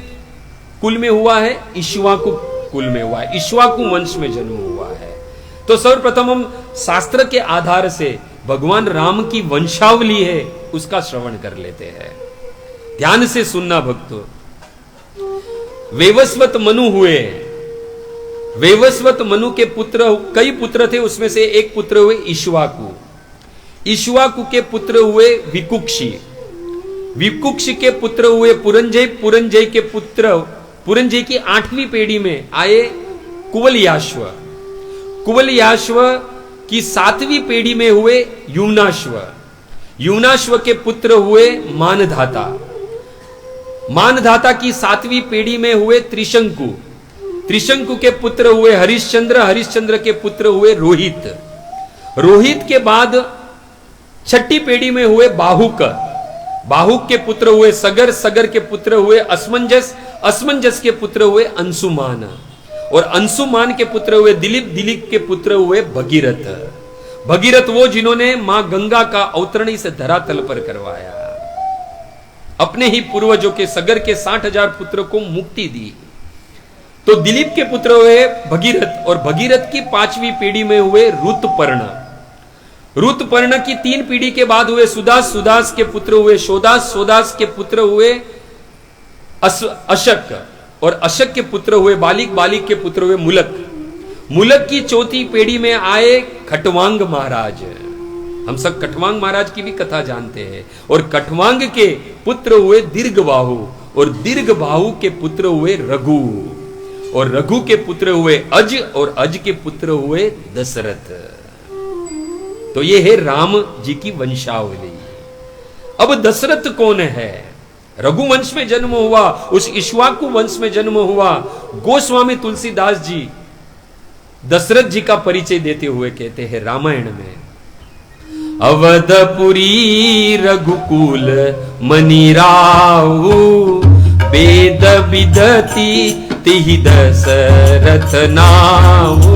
कुल में हुआ है? इक्ष्वाकु कुल में हुआ है, इक्ष्वाकु वंश में जन्म हुआ है। तो सर्वप्रथम हम शास्त्र के आधार से भगवान राम की वंशावली है उसका श्रवण कर लेते हैं। ध्यान से सुनना भक्तों। वैवस्वत मनु हुए। वैवस्वत मनु के पुत्र, कई पुत्र थे, उसमें से एक पुत्र हुए इक्ष्वाकु। इक्ष्वाकु के पुत्र हुए विकुक्षी। विकुक्ष के पुत्र हुए पुरंजय। पुरंजय के पुत्र, पुरंजय की 8वीं पीढ़ी में आए कुवलयाश्व। कुवलयाश्व की 7वीं पीढ़ी में हुए युम्नाश्व। युम्नाश्व के पुत्र हुए मानधाता। मानधाता की 7वीं पीढ़ी में हुए त्रिशंकु। त्रिशंकु के पुत्र हुए हरिश्चंद्र। हरिश्चंद्र के पुत्र हुए रोहित। रोहित के बाद 6ठी पीढ़ी में हुए बाहुक। बाहुक के पुत्र हुए सगर। सगर के पुत्र हुए असमंजस। असमंजस के पुत्र हुए अंशुमान। और अंशुमान के पुत्र हुए दिलीप। दिलीप के पुत्र हुए भगीरथ। भगीरथ वो जिन्होंने मां गंगा का अवतरण इस धरातल पर करवाया, अपने ही पूर्वजों के सगर के 60,000 पुत्र को मुक्ति दी। तो दिलीप के पुत्र हुए भगीरथ। और भगीरथ की 5वीं पीढ़ी में हुए ऋतुपर्ण। ऋतुपर्ण की 3 पीढ़ी के बाद हुए सुदास। सुदास के पुत्र हुए शोदास। शोदास के पुत्र हुए अशक। और अशक के पुत्र हुए बालिक। बालिक के पुत्र हुए मुलक। मुलक की 4थी पीढ़ी में आए खटवांग महाराज। हम सब खटवांग महाराज की भी कथा जानते हैं। और खटवांग के पुत्र हुए दीर्घबाहु। और दीर्घबाहु के पुत्र हुए रघु। और रघु के पुत्र हुए अज। और अज के पुत्र हुए दशरथ। तो ये है राम जी की वंशावली। अब दशरथ कौन है? रघुवंश में जन्म हुआ, उस इक्ष्वाकु वंश में जन्म हुआ। गोस्वामी तुलसीदास जी दशरथ जी का परिचय देते हुए कहते हैं रामायण में, अवधपुरी रघुकुल मनिराहु, वेद विदति तिहि दशरथ नाहु।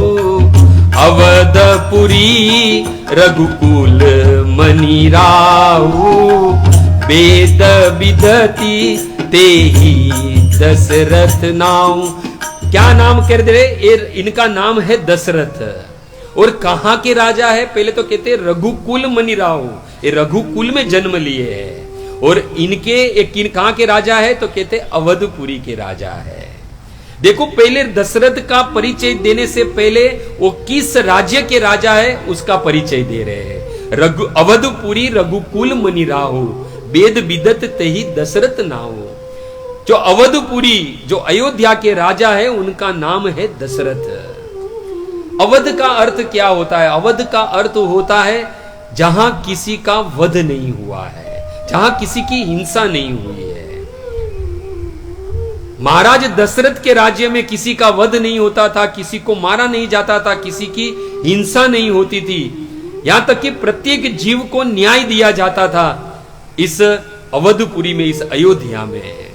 अवधपुरी रघुकुल मनिराहु, वेद विदति तेहि दशरथ नाहु। क्या नाम कर दे? इनका नाम है दशरथ। और कहां के राजा है? पहले तो कहते रघुकुल मनिराहु, ये रघुकुल में जन्म लिए हैं। और इनके एक कहां के राजा है? तो कहते अवधपुरी के राजा है। देखो, पहले दशरथ का परिचय देने से पहले वो किस राज्य के राजा है उसका परिचय दे रहे हैं। अवधपुरी रघुकुल मनिराहु, वेद विदत तेहि दशरथ नाहु। जो अवधपुरी, जो अयोध्या के राजा है, उनका नाम है दशरथ। अवध का अर्थ क्या होता है? अवध का अर्थ होता है जहां किसी का वध नहीं हुआ है, जहां किसी की हिंसा नहीं हुई है। महाराज दशरथ के राज्य में किसी का वध नहीं होता था, किसी को मारा नहीं जाता था, किसी की हिंसा नहीं होती थी, यहां तक कि प्रत्येक जीव को न्याय दिया जाता था इस अवधपुरी में, इस अयोध्या में।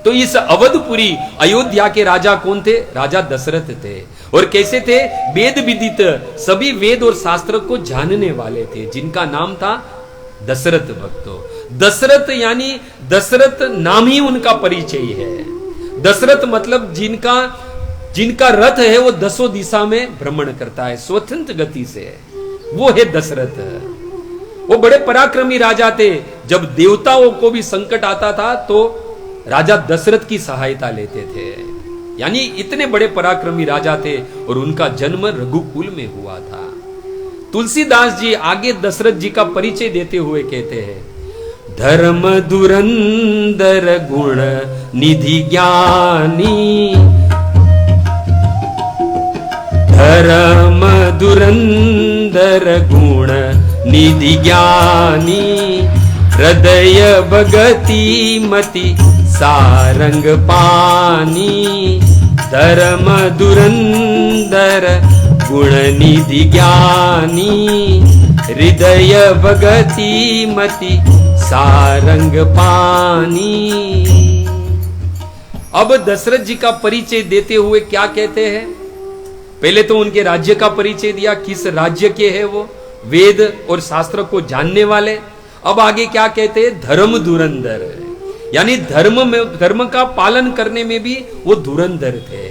तो इस अवधपुरी अयोध्या के राजा कौन थे? राजा दशरथ थे। और कैसे थे? वेद विदित, सभी वेद और शास्त्र को जानने वाले थे, जिनका नाम था दशरथ। भक्तों, दशरथ यानी दशरथ नाम ही उनका परिचय है। दशरथ मतलब जिनका रथ है वो 10 दिशा में भ्रमण करता है स्वतंत्र गति से, वो है दशरथ। वो बड़े पराक्रमी राजा थे। जब देवताओं को भी संकट आता था तो राजा दशरथ की सहायता लेते थे, यानी इतने बड़े पराक्रमी राजा थे। और उनका जन्म रघुकुल में हुआ था। तुलसीदास जी आगे दशरथ जी का परिचय देते हुए कहते हैं, धर्म धुरंधर गुण निधि ज्ञानी, धर्म धुरंधर गुण निधि ज्ञानी, हृदय भगति मति सारंग पानी, धर्म धुरंधर गुण निधि ज्ञानी, हृदय भगति मति सारंग पानी। अब दशरथ जी का परिचय देते हुए क्या कहते हैं? पहले तो उनके राज्य का परिचय दिया, किस राज्य के हैं वो, वेद और शास्त्र को जानने वाले। अब आगे क्या कहते हैं? धर्म धुरंधर, यानी धर्म का पालन करने में भी वो धुरंधर थे।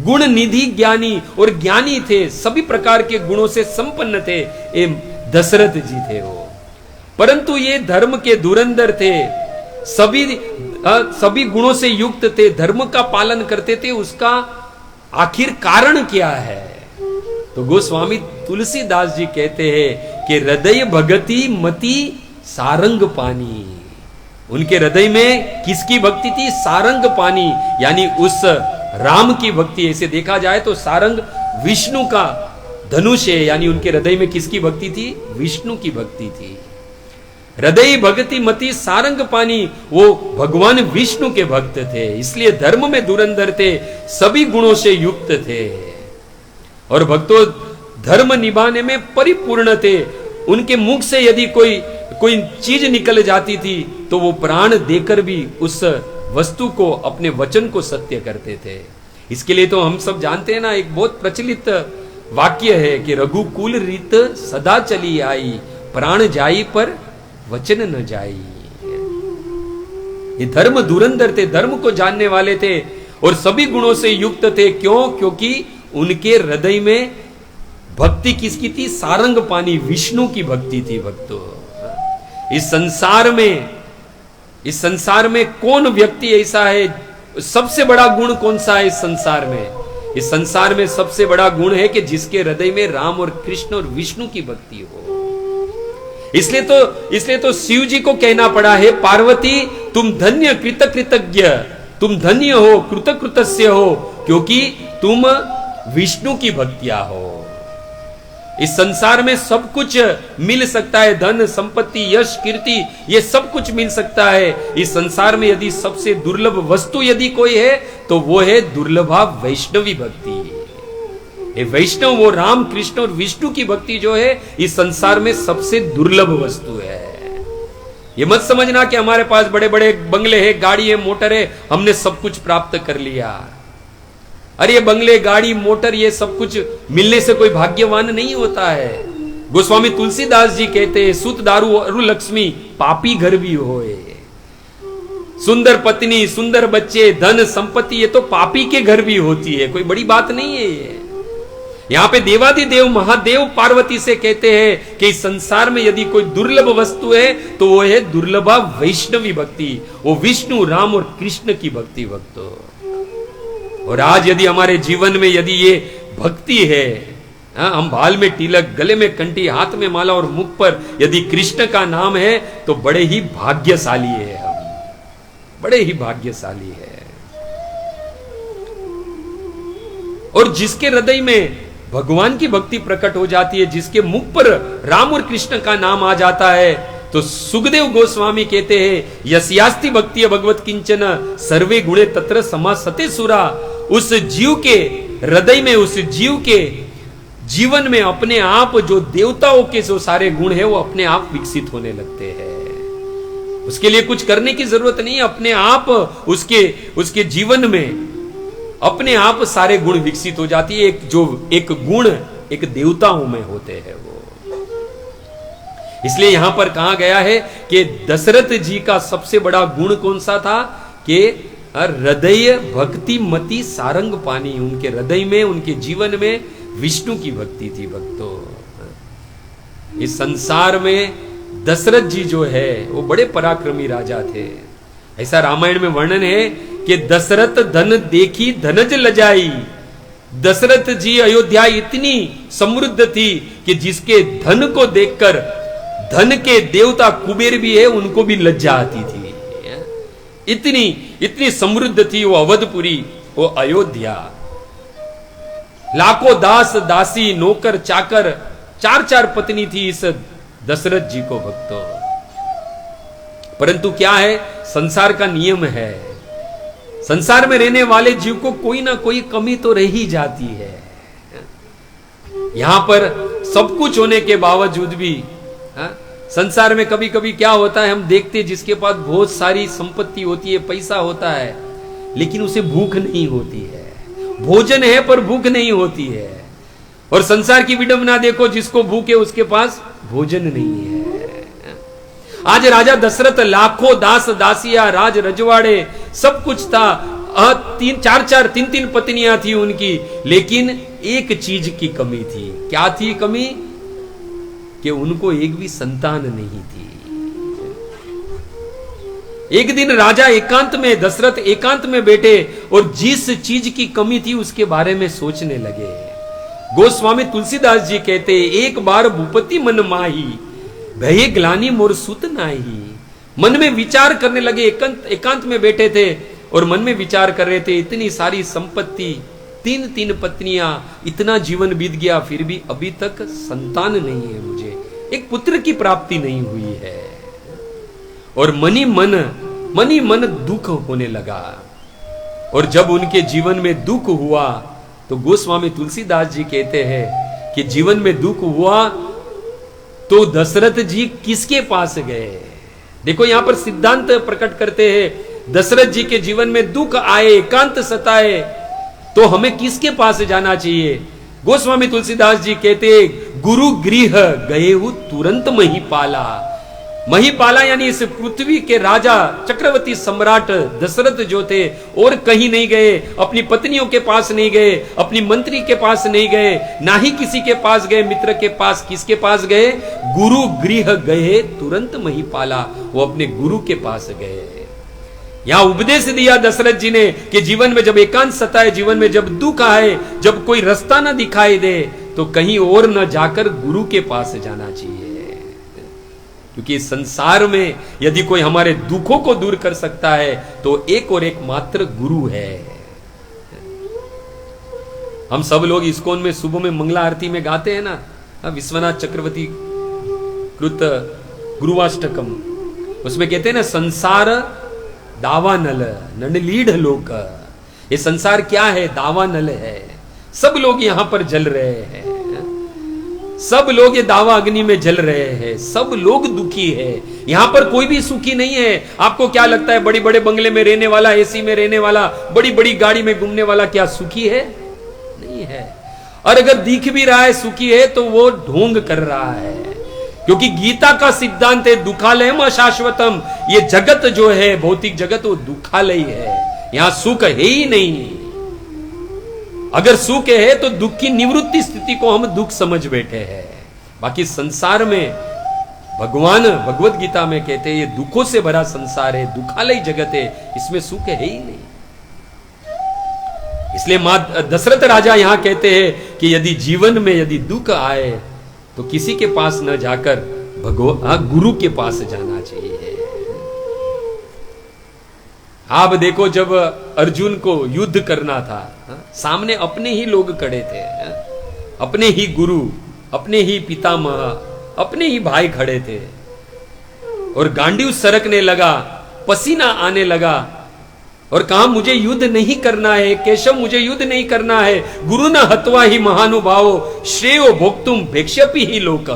गुण निधि ज्ञानी, और ज्ञानी थे, सभी प्रकार के गुणों से संपन्न थे, ये दशरथ जी थे वो। परंतु ये धर्म के धुरंधर थे, सभी गुणों से युक्त थे, धर्म का पालन करते थे। उसका आखिर कारण क्या है? तो गोस्वामी तुलसीदास जी कहते हैं कि हृदय भगति मति सारंग पानी। उनके हृदय में किसकी भक्ति थी? सारंग पानी, यानी उस राम की भक्ति। ऐसे देखा जाए तो सारंग विष्णु का धनुष है, यानी उनके हृदय में किसकी भक्ति थी? विष्णु की भक्ति थी। हृदय भगति मति सारंग पानी, वो भगवान विष्णु के भक्त थे, इसलिए धर्म में धुरंधर थे, सभी गुणों से युक्त थे। और भक्तों धर्म निभाने में परिपूर्ण थे। उनके मुख से यदि कोई चीज निकल जाती थी तो वो प्राण देकर भी उस वस्तु को, अपने वचन को सत्य करते थे। इसके लिए तो हम सब जानते हैं ना, एक बहुत प्रचलित वाक्य है कि रघुकुल रीत सदा चली आई, प्राण जाई पर वचन न जाई। ये धर्म धुरंधर थे, धर्म को जानने वाले थे और सभी गुणों से युक्त थे। क्यों? क्योंकि उनके हृदय में भक्ति किसकी थी? सारंग पानी, विष्णु की भक्ति थी। भक्तों इस संसार में कौन व्यक्ति ऐसा है? सबसे बड़ा गुण कौन सा है इस संसार में? इस संसार में सबसे बड़ा गुण है कि जिसके हृदय में राम और कृष्ण और विष्णु की भक्ति हो। इसलिए तो शिव जी को कहना पड़ा है, पार्वती तुम धन्य कृतज्ञ, तुम धन्य हो, कृतकृतस्य हो, क्योंकि तुम विष्णु की भक्तिया हो। इस संसार में सब कुछ मिल सकता है, धन संपत्ति यश कीर्ति, ये सब कुछ मिल सकता है। इस संसार में यदि सबसे दुर्लभ वस्तु यदि कोई है तो वो है दुर्लभा वैष्णवी भक्ति। ये वैष्णव, वो राम कृष्ण और विष्णु की भक्ति जो है इस संसार में सबसे दुर्लभ वस्तु है। ये मत समझना कि हमारे पास बड़े बड़े बंगले हैं, गाड़ी है, मोटर है, हमने सब कुछ प्राप्त कर लिया। अरे ये बंगले, गाड़ी, मोटर, ये सब कुछ मिलने से कोई भाग्यवान नहीं होता है। गोस्वामी तुलसीदास जी कहते हैं, सुत दारू अरु लक्ष्मी पापी घर भी होए। सुंदर पत्नी, सुंदर बच्चे, धन संपत्ति, ये तो पापी के घर भी होती है, कोई बड़ी बात नहीं है ये। यहां पे देवादिदेव महादेव पार्वती से कहते हैं कि इस संसार में यदि कोई दुर्लभ वस्तु है तो वो है दुर्लभा वैष्णवी भक्ति, वो विष्णु राम और कृष्ण की भक्ति। भक्तों और आज यदि हमारे जीवन में यदि ये भक्ति है, हम बाल में तिलक, गले में कंठी, हाथ में माला और मुख पर यदि कृष्ण का नाम है तो बड़े ही भाग्यशाली है हम, बड़े ही भाग्यशाली है। और जिसके हृदय में भगवान की भक्ति प्रकट हो जाती है, जिसके मुख पर राम और कृष्ण का नाम आ जाता है, तो सुखदेव गोस्वामी कहते हैं, यस्यास्ति भक्ति भगवत किंचन सर्वे गुणे तत्र समासते सुरा। उस जीव के हृदय में, उस जीव के जीवन में अपने आप जो देवताओं के जो सारे गुण है वो अपने आप विकसित होने लगते हैं। उसके लिए कुछ करने की जरूरत नहीं, अपने आप उसके जीवन में अपने आप सारे गुण विकसित हो जाती है। एक गुण एक देवताओं में होते हैं वो। इसलिए यहां पर कहा गया है कि दशरथ जी का सबसे बड़ा गुण कौन सा था? कि हृदय भक्ति मति सारंग पानी। उनके हृदय में, उनके जीवन में विष्णु की भक्ति थी। भक्तों इस संसार में दशरथ जी जो है वो बड़े पराक्रमी राजा थे। ऐसा रामायण में वर्णन है कि दशरथ धन देखी धनज लजाई। दशरथ जी अयोध्या इतनी समृद्ध थी कि जिसके धन को देखकर धन के देवता कुबेर भी है उनको भी लज्जा आती थी। इतनी समृद्ध थी वो अवधपुरी, वो अयोध्या। लाखों दास दासी नौकर चाकर 4 पत्नी थी इस दशरथ जी को भक्तों। परंतु क्या है, संसार का नियम है, संसार में रहने वाले जीव को कोई ना कोई कमी तो रह ही जाती है। यहां पर सब कुछ होने के बावजूद भी संसार में कभी कभी क्या होता है, हम देखते जिसके पास बहुत सारी संपत्ति होती है, पैसा होता है, लेकिन उसे भूख नहीं होती है। भोजन है पर भूख नहीं होती है। और संसार की विडंबना देखो, जिसको भूख है उसके पास भोजन नहीं है। आज राजा दशरथ लाखों दास दासियां, राज रजवाड़े, सब कुछ था, 3 पत्नियां थी उनकी, लेकिन एक चीज की कमी थी। क्या थी कमी? कि उनको एक भी संतान नहीं थी। एक दिन राजा एकांत में, दशरथ एकांत में बैठे और जिस चीज की कमी थी उसके बारे में सोचने लगे। गोस्वामी तुलसीदास जी कहते, एक बार भूपति मन माही, भये ग्लानि मोर सुत नाही। मन में विचार करने लगे, एकांत में बैठे थे और मन में विचार कर रहे थे, इतनी सारी संपत्ति, 3 पत्नियां, इतना जीवन बीत गया, फिर भी अभी तक संतान नहीं है, मुझे एक पुत्र की प्राप्ति नहीं हुई है। और मनी मन दुख होने लगा। और जब उनके जीवन में दुख हुआ तो गोस्वामी तुलसीदास जी कहते हैं कि जीवन में दुख हुआ तो दशरथ जी किसके पास गए? देखो यहां पर सिद्धांत प्रकट करते हैं, दशरथ जी के जीवन में दुख आए, एकांत सताए, तो हमें किसके पास जाना चाहिए? गोस्वामी तुलसीदास जी कहते, गुरु गृह गए हु तुरंत महिपाला। महिपाला यानी इस पृथ्वी के राजा, चक्रवर्ती सम्राट दशरथ जो थे, और कहीं नहीं गए, अपनी पत्नियों के पास नहीं गए, अपनी मंत्री के पास नहीं गए, ना ही किसी के पास गए, मित्र के पास। किसके पास गए? गुरु गृह गए तुरंत महिपाला, वो अपने गुरु के पास गए। यहां उपदेश दिया दशरथ जी ने कि जीवन में जब एकांत सताए, जीवन में जब दुख आए, जब कोई रास्ता ना दिखाई दे, तो कहीं और न जाकर गुरु के पास जाना चाहिए। क्योंकि संसार में यदि कोई हमारे दुखों को दूर कर सकता है तो एक और एक मात्र गुरु है। हम सब लोग इस्कॉन में सुबह में मंगला आरती में गाते हैं ना, विश्वनाथ चक्रवर्ती कृत गुरुवाष्टकम, उसमें कहते हैं ना, संसार दावानल नंडलीढ़ लोक। ये संसार क्या है? दावानल है। सब लोग यहां पर जल रहे हैं, सब लोग ये दावा अग्नि में जल रहे हैं, सब लोग दुखी है। यहां पर कोई भी सुखी नहीं है। आपको क्या लगता है, बड़े बड़े बंगले में रहने वाला, एसी में रहने वाला, बड़ी बड़ी गाड़ी में घूमने वाला क्या सुखी है? नहीं है। और अगर दिख भी रहा है सुखी है तो वो ढोंग कर रहा है। क्योंकि गीता का सिद्धांत है दुखालयम अशाश्वतम। ये जगत जो है, भौतिक जगत, वो दुखालय है, यहां सुख है ही नहीं। अगर सुख है तो दुख की निवृत्ति स्थिति को हम दुख समझ बैठे हैं। बाकी संसार में भगवान भगवत गीता में कहते हैं ये दुखों से भरा संसार है, दुखालय जगत है, इसमें सुख है ही नहीं। इसलिए मां दशरथ राजा यहां कहते हैं कि यदि जीवन में यदि दुख आए तो किसी के पास न जाकर गुरु के पास जाना चाहिए। आप देखो जब अर्जुन को युद्ध करना था, सामने अपने ही लोग खड़े थे, अपने ही गुरु, अपने ही पितामह, अपने ही भाई खड़े थे, और गांडीव सरकने लगा, पसीना आने लगा, और कहा मुझे युद्ध नहीं करना है केशव, मुझे युद्ध नहीं करना है। गुरु न हत्वा ही महानुभावो श्रेयो भोक्तुम भेक्ष्यपि ही लोक।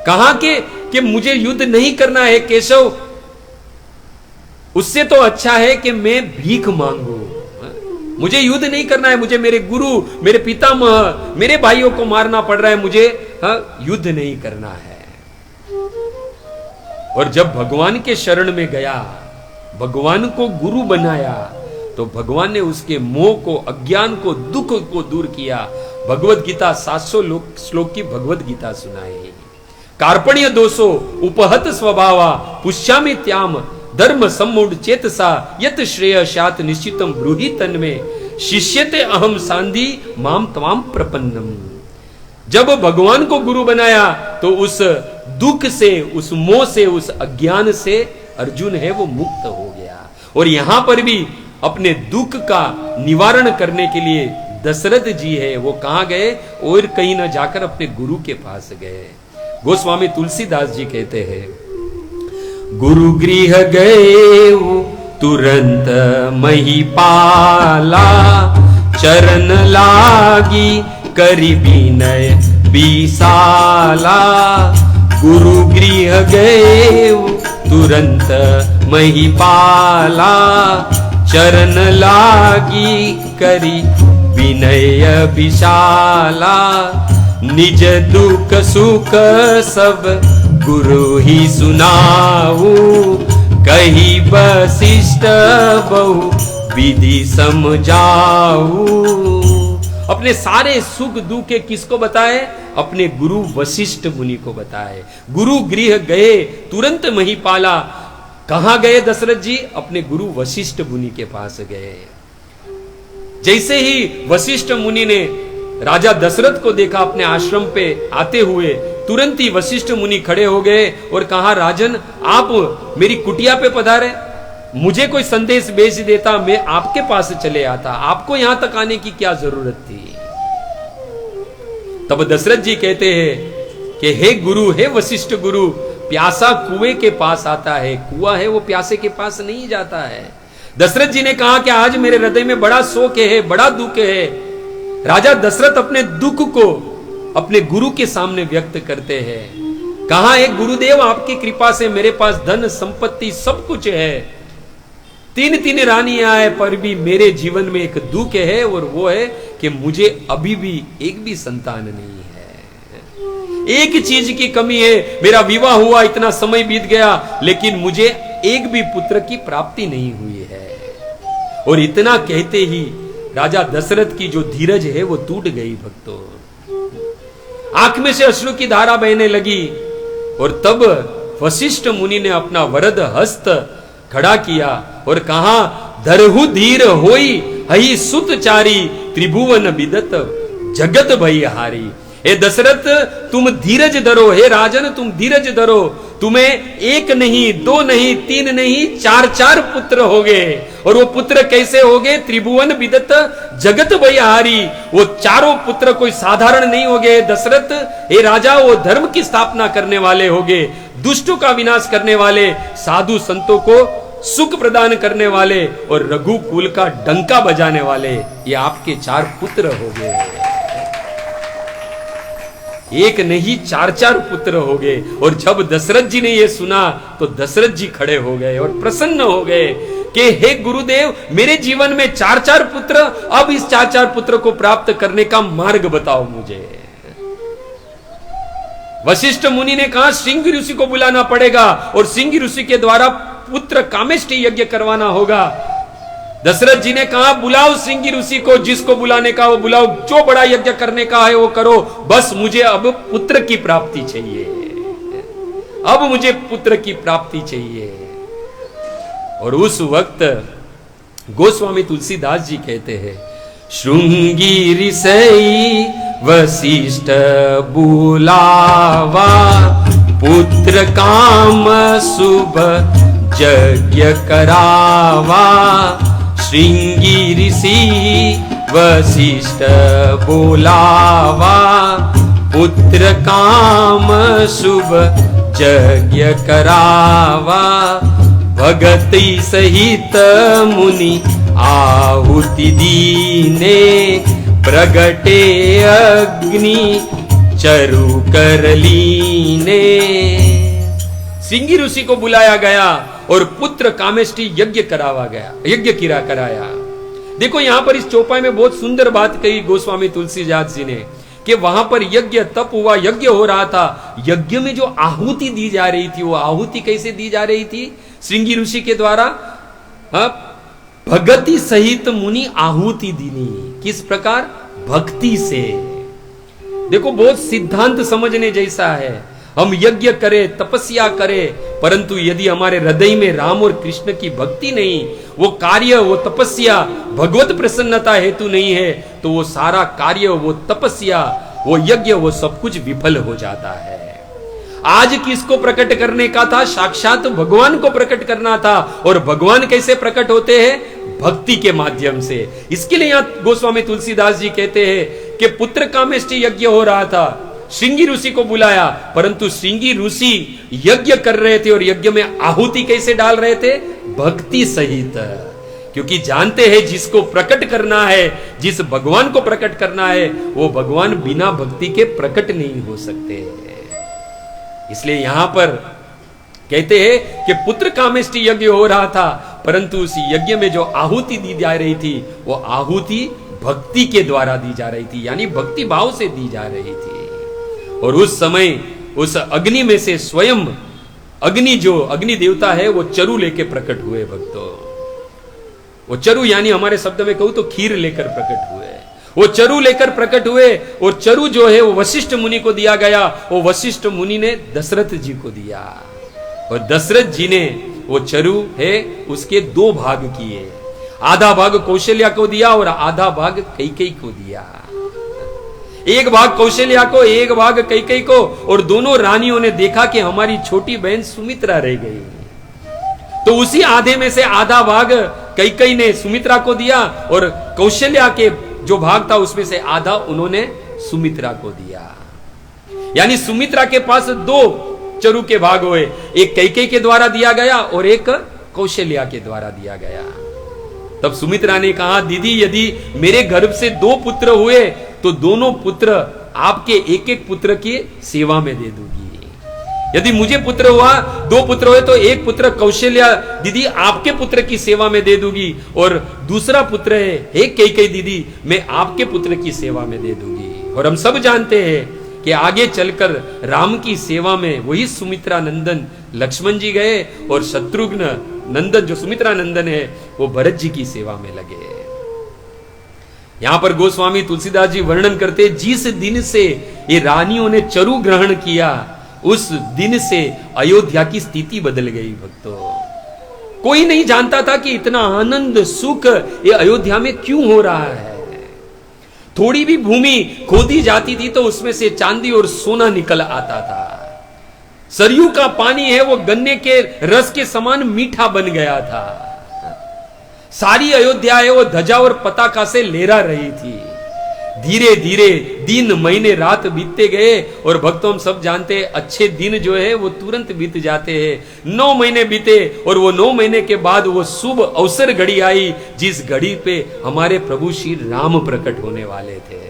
कहा कि मुझे युद्ध नहीं करना है केशव, उससे तो अच्छा है कि मैं भीख मांगू। मुझे युद्ध नहीं करना है, मुझे मेरे गुरु, मेरे पितामह, मेरे भाइयों को मारना पड़ रहा है, मुझे युद्ध नहीं करना है। और जब भगवान के शरण में गया, भगवान को गुरु बनाया, तो भगवान ने उसके मोह को, अज्ञान को, दुख को दूर किया। भगवत गीता 700 श्लोक की भगवत गीता सुनाई। कार्पण्य दोषो उपहत स्वभावा पुष्यामि त्याम धर्म सम्मूढ़ चेतसा यत श्रेय शात निश्चितम ब्रूहि तन्मे शिष्यते अहम सांधि माम तमाम प्रपन्नम। जब भगवान को गुरु बनाया तो उस दुख से, उस मोह से, उस अज्ञान से अर्जुन है वो मुक्त हो गया। और यहां पर भी अपने दुख का निवारण करने के लिए दशरथ जी है वो कहां गए, और कहीं न जाकर अपने गुरु के पास गए। गोस्वामी तुलसीदास जी कहते हैं, गुरु गृह गए तुरंत महिपाला, चरण लागी करी विनय विशाला। गुरु गृह गए तुरंत महिपाला, चरण लागी करी विनय विशाला। निज दुख सुख सब गुरु ही सुनाऊ, कही वशिष्ठ बहु विधि समझाऊ। अपने सारे सुख दुख के किसको बताए, अपने गुरु वशिष्ठ मुनि को बताए। गुरु गृह गए तुरंत महिपाला, कहां गए दशरथ जी, अपने गुरु वशिष्ठ मुनि के पास गए। जैसे ही वशिष्ठ मुनि ने राजा दशरथ को देखा अपने आश्रम पे आते हुए, तुरंत ही वशिष्ठ मुनि खड़े हो गए और कहा, राजन आप मेरी कुटिया पे पधारे, मुझे कोई संदेश भेज देता, मैं आपके पास चले आता, आपको यहां तक आने की क्या जरूरत थी। तब दशरथ जी कहते हैं कि हे गुरु, हे वशिष्ठ गुरु, प्यासा कुएं के पास आता है, कुआं है वो प्यासे के पास नहीं जाता है। दशरथ जी ने कहा कि आज मेरे हृदय में बड़ा शोक है, बड़ा दुख है। राजा दशरथ अपने दुख को अपने गुरु के सामने व्यक्त करते हैं। कहा, एक गुरुदेव आपकी कृपा से मेरे पास धन संपत्ति सब कुछ है, 3 रानियां है, पर भी मेरे जीवन में एक दुख है, और वो है कि मुझे अभी भी एक भी संतान नहीं है। एक चीज की कमी है, मेरा विवाह हुआ, इतना समय बीत गया, लेकिन मुझे एक भी पुत्र की प्राप्ति नहीं हुई है। और इतना कहते ही राजा दशरथ की जो धीरज है वो टूट गई भक्तों, आंख में से अश्रु की धारा बहने लगी। और तब वशिष्ठ मुनि ने अपना वरद हस्त खड़ा किया और कहा, धरहु धीर होई हई सुत चारी, त्रिभुवन विदत जगत भई हारी। हे दशरथ तुम धीरज धरो, हे राजन तुम धीरज धरो, तुम्हें 1 नहीं 2 नहीं 3 नहीं 4 पुत्र हो गए। और वो पुत्र कैसे हो गए, त्रिभुवन विदत जगत भयहारी। वो चारों पुत्र कोई साधारण नहीं हो गए दशरथ, हे राजा वो धर्म की स्थापना करने वाले हो गए, दुष्टों का विनाश करने वाले, साधु संतों को सुख प्रदान करने वाले और रघुकुल का डंका बजाने वाले, ये आपके 4 पुत्र हो गए। 1 नहीं 4 पुत्र हो गए। और जब दशरथ जी ने यह सुना तो दशरथ जी खड़े हो गए और प्रसन्न हो गए कि हे गुरुदेव, मेरे जीवन में 4 पुत्र, अब इस 4 पुत्र को प्राप्त करने का मार्ग बताओ मुझे। वशिष्ठ मुनि ने कहा, सिंह ऋषि को बुलाना पड़ेगा और सिंह ऋषि के द्वारा पुत्र कामेष्टि यज्ञ करवाना होगा। दशरथ जी ने कहा, बुलाओ सिंह ऋषि को, जिसको बुलाने का वो बुलाओ, जो बड़ा यज्ञ करने का है वो करो, बस मुझे अब पुत्र की प्राप्ति चाहिए, अब मुझे पुत्र की प्राप्ति चाहिए। और उस वक्त गोस्वामी तुलसीदास जी कहते हैं, श्रृंगी ऋषि वशिष्ठ बुलावा, पुत्र काम शुभ यज्ञ करावा। श्रृंगी ऋषि वशिष्ठ बुलावा, पुत्र काम शुभ यज्ञ करावा। भगति सहित मुनि आहुति दीने, प्रगटे अग्नि चरु कर लीने। सिंगी ऋषि को बुलाया गया और पुत्र कामेष्टि यज्ञ करावा गया, यज्ञ कराया। देखो यहां पर इस चौपाई में बहुत सुंदर बात कही गोस्वामी तुलसीदास जी ने कि वहां पर यज्ञ तप हुआ, यज्ञ हो रहा था। यज्ञ में जो आहुति दी जा रही थी, वो आहुति कैसे दी जा रही थी, श्रृंगी ऋषि के द्वारा भगति सहित मुनि आहुति दीनी। किस प्रकार, भक्ति से। देखो बहुत सिद्धांत समझने जैसा है। हम यज्ञ करें, तपस्या करें, परंतु यदि हमारे हृदय में राम और कृष्ण की भक्ति नहीं, वो कार्य, वो तपस्या भगवत प्रसन्नता हेतु नहीं है, तो वो सारा कार्य, वो तपस्या, वो यज्ञ, वो सब कुछ विफल हो जाता है। आज किसको प्रकट करने का था, साक्षात भगवान को प्रकट करना था। और भगवान कैसे प्रकट होते हैं, भक्ति के माध्यम से। इसके लिए यहां गोस्वामी तुलसीदास जी कहते हैं कि पुत्र कामेष्टि यज्ञ हो रहा था, श्रृंगी ऋषि को बुलाया, परंतु श्रृंगी ऋषि यज्ञ कर रहे थे और यज्ञ में आहुति कैसे डाल रहे थे? भक्ति सहित, क्योंकि जानते हैं जिसको प्रकट करना है, जिस भगवान को प्रकट करना है, वो भगवान बिना भक्ति के प्रकट नहीं हो सकते। इसलिए यहां पर कहते हैं कि पुत्र कामेष्टि यज्ञ हो रहा था, परंतु उस यज्ञ में जो आहुति दी जा रही थी वो आहुति भक्ति के द्वारा दी जा रही थी, यानी भक्ति भाव से दी जा रही थी। और उस समय उस अग्नि में से स्वयं अग्नि, जो अग्नि देवता है, वो चरु लेके प्रकट हुए भक्तों। वो चरु यानी हमारे शब्द में कहूं तो खीर लेकर प्रकट हुए। वो चरु लेकर प्रकट हुए और चरु जो है वो वशिष्ठ मुनि को दिया गया। वो वशिष्ठ मुनि ने दशरथ जी को दिया और दशरथ जी ने वो चरु है उसके दो भाग किए, आधा भाग कौशल्या को दिया और आधा भाग कैकेयी को दिया। एक भाग कौशल्या को, एक भाग कैकेयी को, और दोनों रानियों ने देखा कि हमारी छोटी बहन सुमित्रा रह गई, तो उसी आधे में से आधा भाग कैकेयी ने सुमित्रा को दिया और कौशल्या के जो भाग था उसमें से आधा उन्होंने सुमित्रा को दिया। यानी सुमित्रा के पास दो चरु के भाग हुए, एक कैकेयी के द्वारा दिया गया और एक कौशल्या के द्वारा दिया गया। तब सुमित्रा ने कहा, दीदी यदि मेरे गर्भ से दो पुत्र हुए तो दोनों पुत्र आपके एक एक पुत्र की सेवा में दे दूंगी। यदि मुझे पुत्र हुआ, दो पुत्र हुए, तो एक पुत्र कौशल्या दीदी आपके पुत्र की सेवा में दे दूंगी और दूसरा पुत्र है कैकेयी दीदी मैं आपके पुत्र की सेवा में दे दूंगी। और हम सब जानते हैं कि आगे चलकर राम की सेवा में वही सुमित्रा नंदन लक्ष्मण जी गए और शत्रुघ्न नंदन जो सुमित्रा नंदन है वो भरत जी की सेवा में लगे। यहां पर गोस्वामी तुलसीदास जी वर्णन करते, जिस दिन से ये रानियों ने चरु ग्रहण किया उस दिन से अयोध्या की स्थिति बदल गई भक्तों। कोई नहीं जानता था कि इतना आनंद सुख ये अयोध्या में क्यों हो रहा है। थोड़ी भी भूमि खोदी जाती थी तो उसमें से चांदी और सोना निकल आता था। सरयू का पानी है वो गन्ने के रस के समान मीठा बन गया था। सारी अयोध्या है वो ध्वजा और पताका से लहरा रही थी। धीरे धीरे दिन महीने रात बीतते गए और भक्तों हम सब जानते हैं अच्छे दिन जो है वो तुरंत बीत जाते हैं। 9 महीने बीते और वो 9 महीने के बाद वो शुभ अवसर घड़ी आई जिस घड़ी पे हमारे प्रभु श्री राम प्रकट होने वाले थे।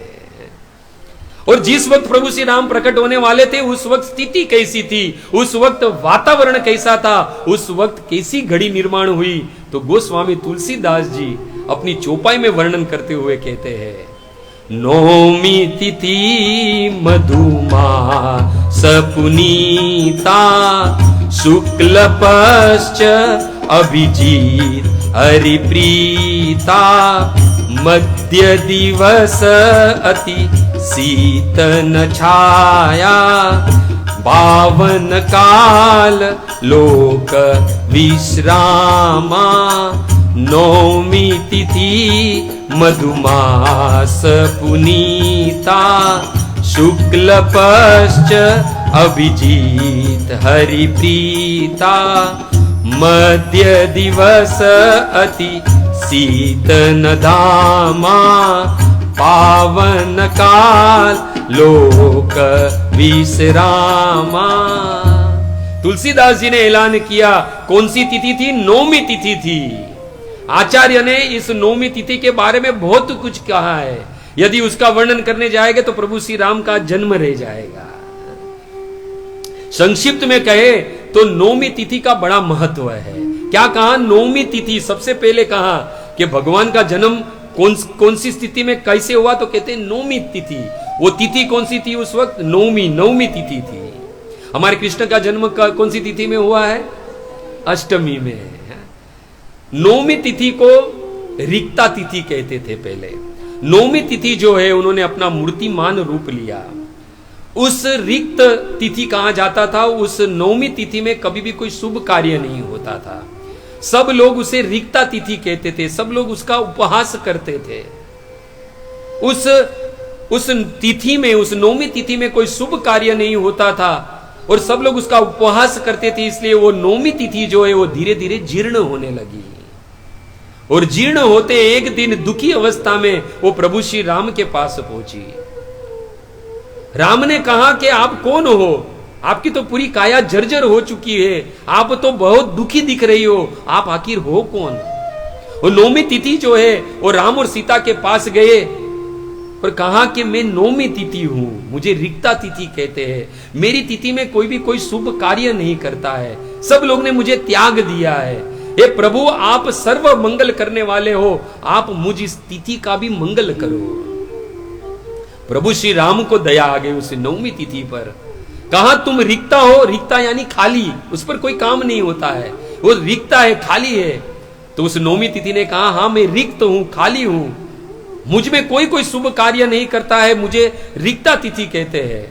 और जिस वक्त प्रभु श्री राम प्रकट होने वाले थे उस वक्त स्थिति कैसी थी, उस वक्त वातावरण कैसा था, उस वक्त कैसी घड़ी निर्माण हुई, तो गोस्वामी तुलसीदास जी अपनी चौपाई में वर्णन करते हुए कहते हैं, नौमी तिथि मधुमास पुनीता शुक्ल पश्च अभिजीत हरिप्रीता मध्य दिवस अति शीतन छाया पावन काल लोक विश्रामा नौमी तिथि मधुमास पुनीता शुक्ल पश्च अभिजीत हरिप्रीता मध्य दिवस अति शीतन धामा पावन काल लोक विश्रामा। तुलसीदास जी ने ऐलान किया, कौन सी तिथि थी? नौमी तिथि थी। आचार्य ने इस नौमी तिथि के बारे में बहुत कुछ कहा है। यदि उसका वर्णन करने जाएंगे तो प्रभु श्री राम का जन्म रह जाएगा। संक्षिप्त में कहे तो नौमी तिथि का बड़ा महत्व है। क्या कहा? नौमी तिथि। सबसे पहले कहा कि भगवान का जन्म कौन सी स्थिति में कैसे हुआ, तो कहते हैं नौमी तिथि। वो तिथि कौन सी थी उस वक्त? नौमी तिथि थी। हमारे कृष्ण का जन्म कौन सी तिथि में हुआ है? अष्टमी में। नौमी तिथि को रिक्ता तिथि कहते थे पहले। नौमी तिथि जो है उन्होंने अपना मूर्तिमान रूप लिया। उस रिक्त तिथि कहा जाता था, उस नौमी तिथि में कभी भी कोई शुभ कार्य नहीं होता था। सब लोग उसे रिक्ता तिथि कहते थे, सब लोग उसका उपहास करते थे। उस तिथि में, उस नौमी तिथि में कोई शुभ कार्य नहीं होता था और सब लोग उसका उपहास करते थे। इसलिए वो नौमी तिथि जो है वो धीरे धीरे जीर्ण होने लगी। और जीर्ण होते एक दिन दुखी अवस्था में वो प्रभु श्री राम के पास पहुंची। राम ने कहा कि आप कौन हो? आपकी तो पूरी काया जर्जर हो चुकी है, आप तो बहुत दुखी दिख रही हो, आप आखिर हो कौन? वो नौमी तिथि जो है वो राम और सीता के पास गए और कहा कि मैं नौमी तिथि हूं, मुझे रिक्ता तिथि कहते हैं, मेरी तिथि में कोई भी कोई शुभ कार्य नहीं करता है, सब लोग ने मुझे त्याग दिया है। हे प्रभु, आप सर्व मंगल करने वाले हो, आप मुझ इस तिथि का भी मंगल करो। प्रभु श्री राम को दया आ गई उस नौमी तिथि पर। कहा तुम रिक्ता हो, रिक्ता यानी खाली, उस पर कोई काम नहीं होता है, वो रिक्ता है, खाली है। तो उस नौमी तिथि ने कहा हाँ मैं रिक्त हूं, खाली हूं, मुझ में कोई कोई शुभ कार्य नहीं करता है, मुझे रिक्ता तिथि कहते हैं।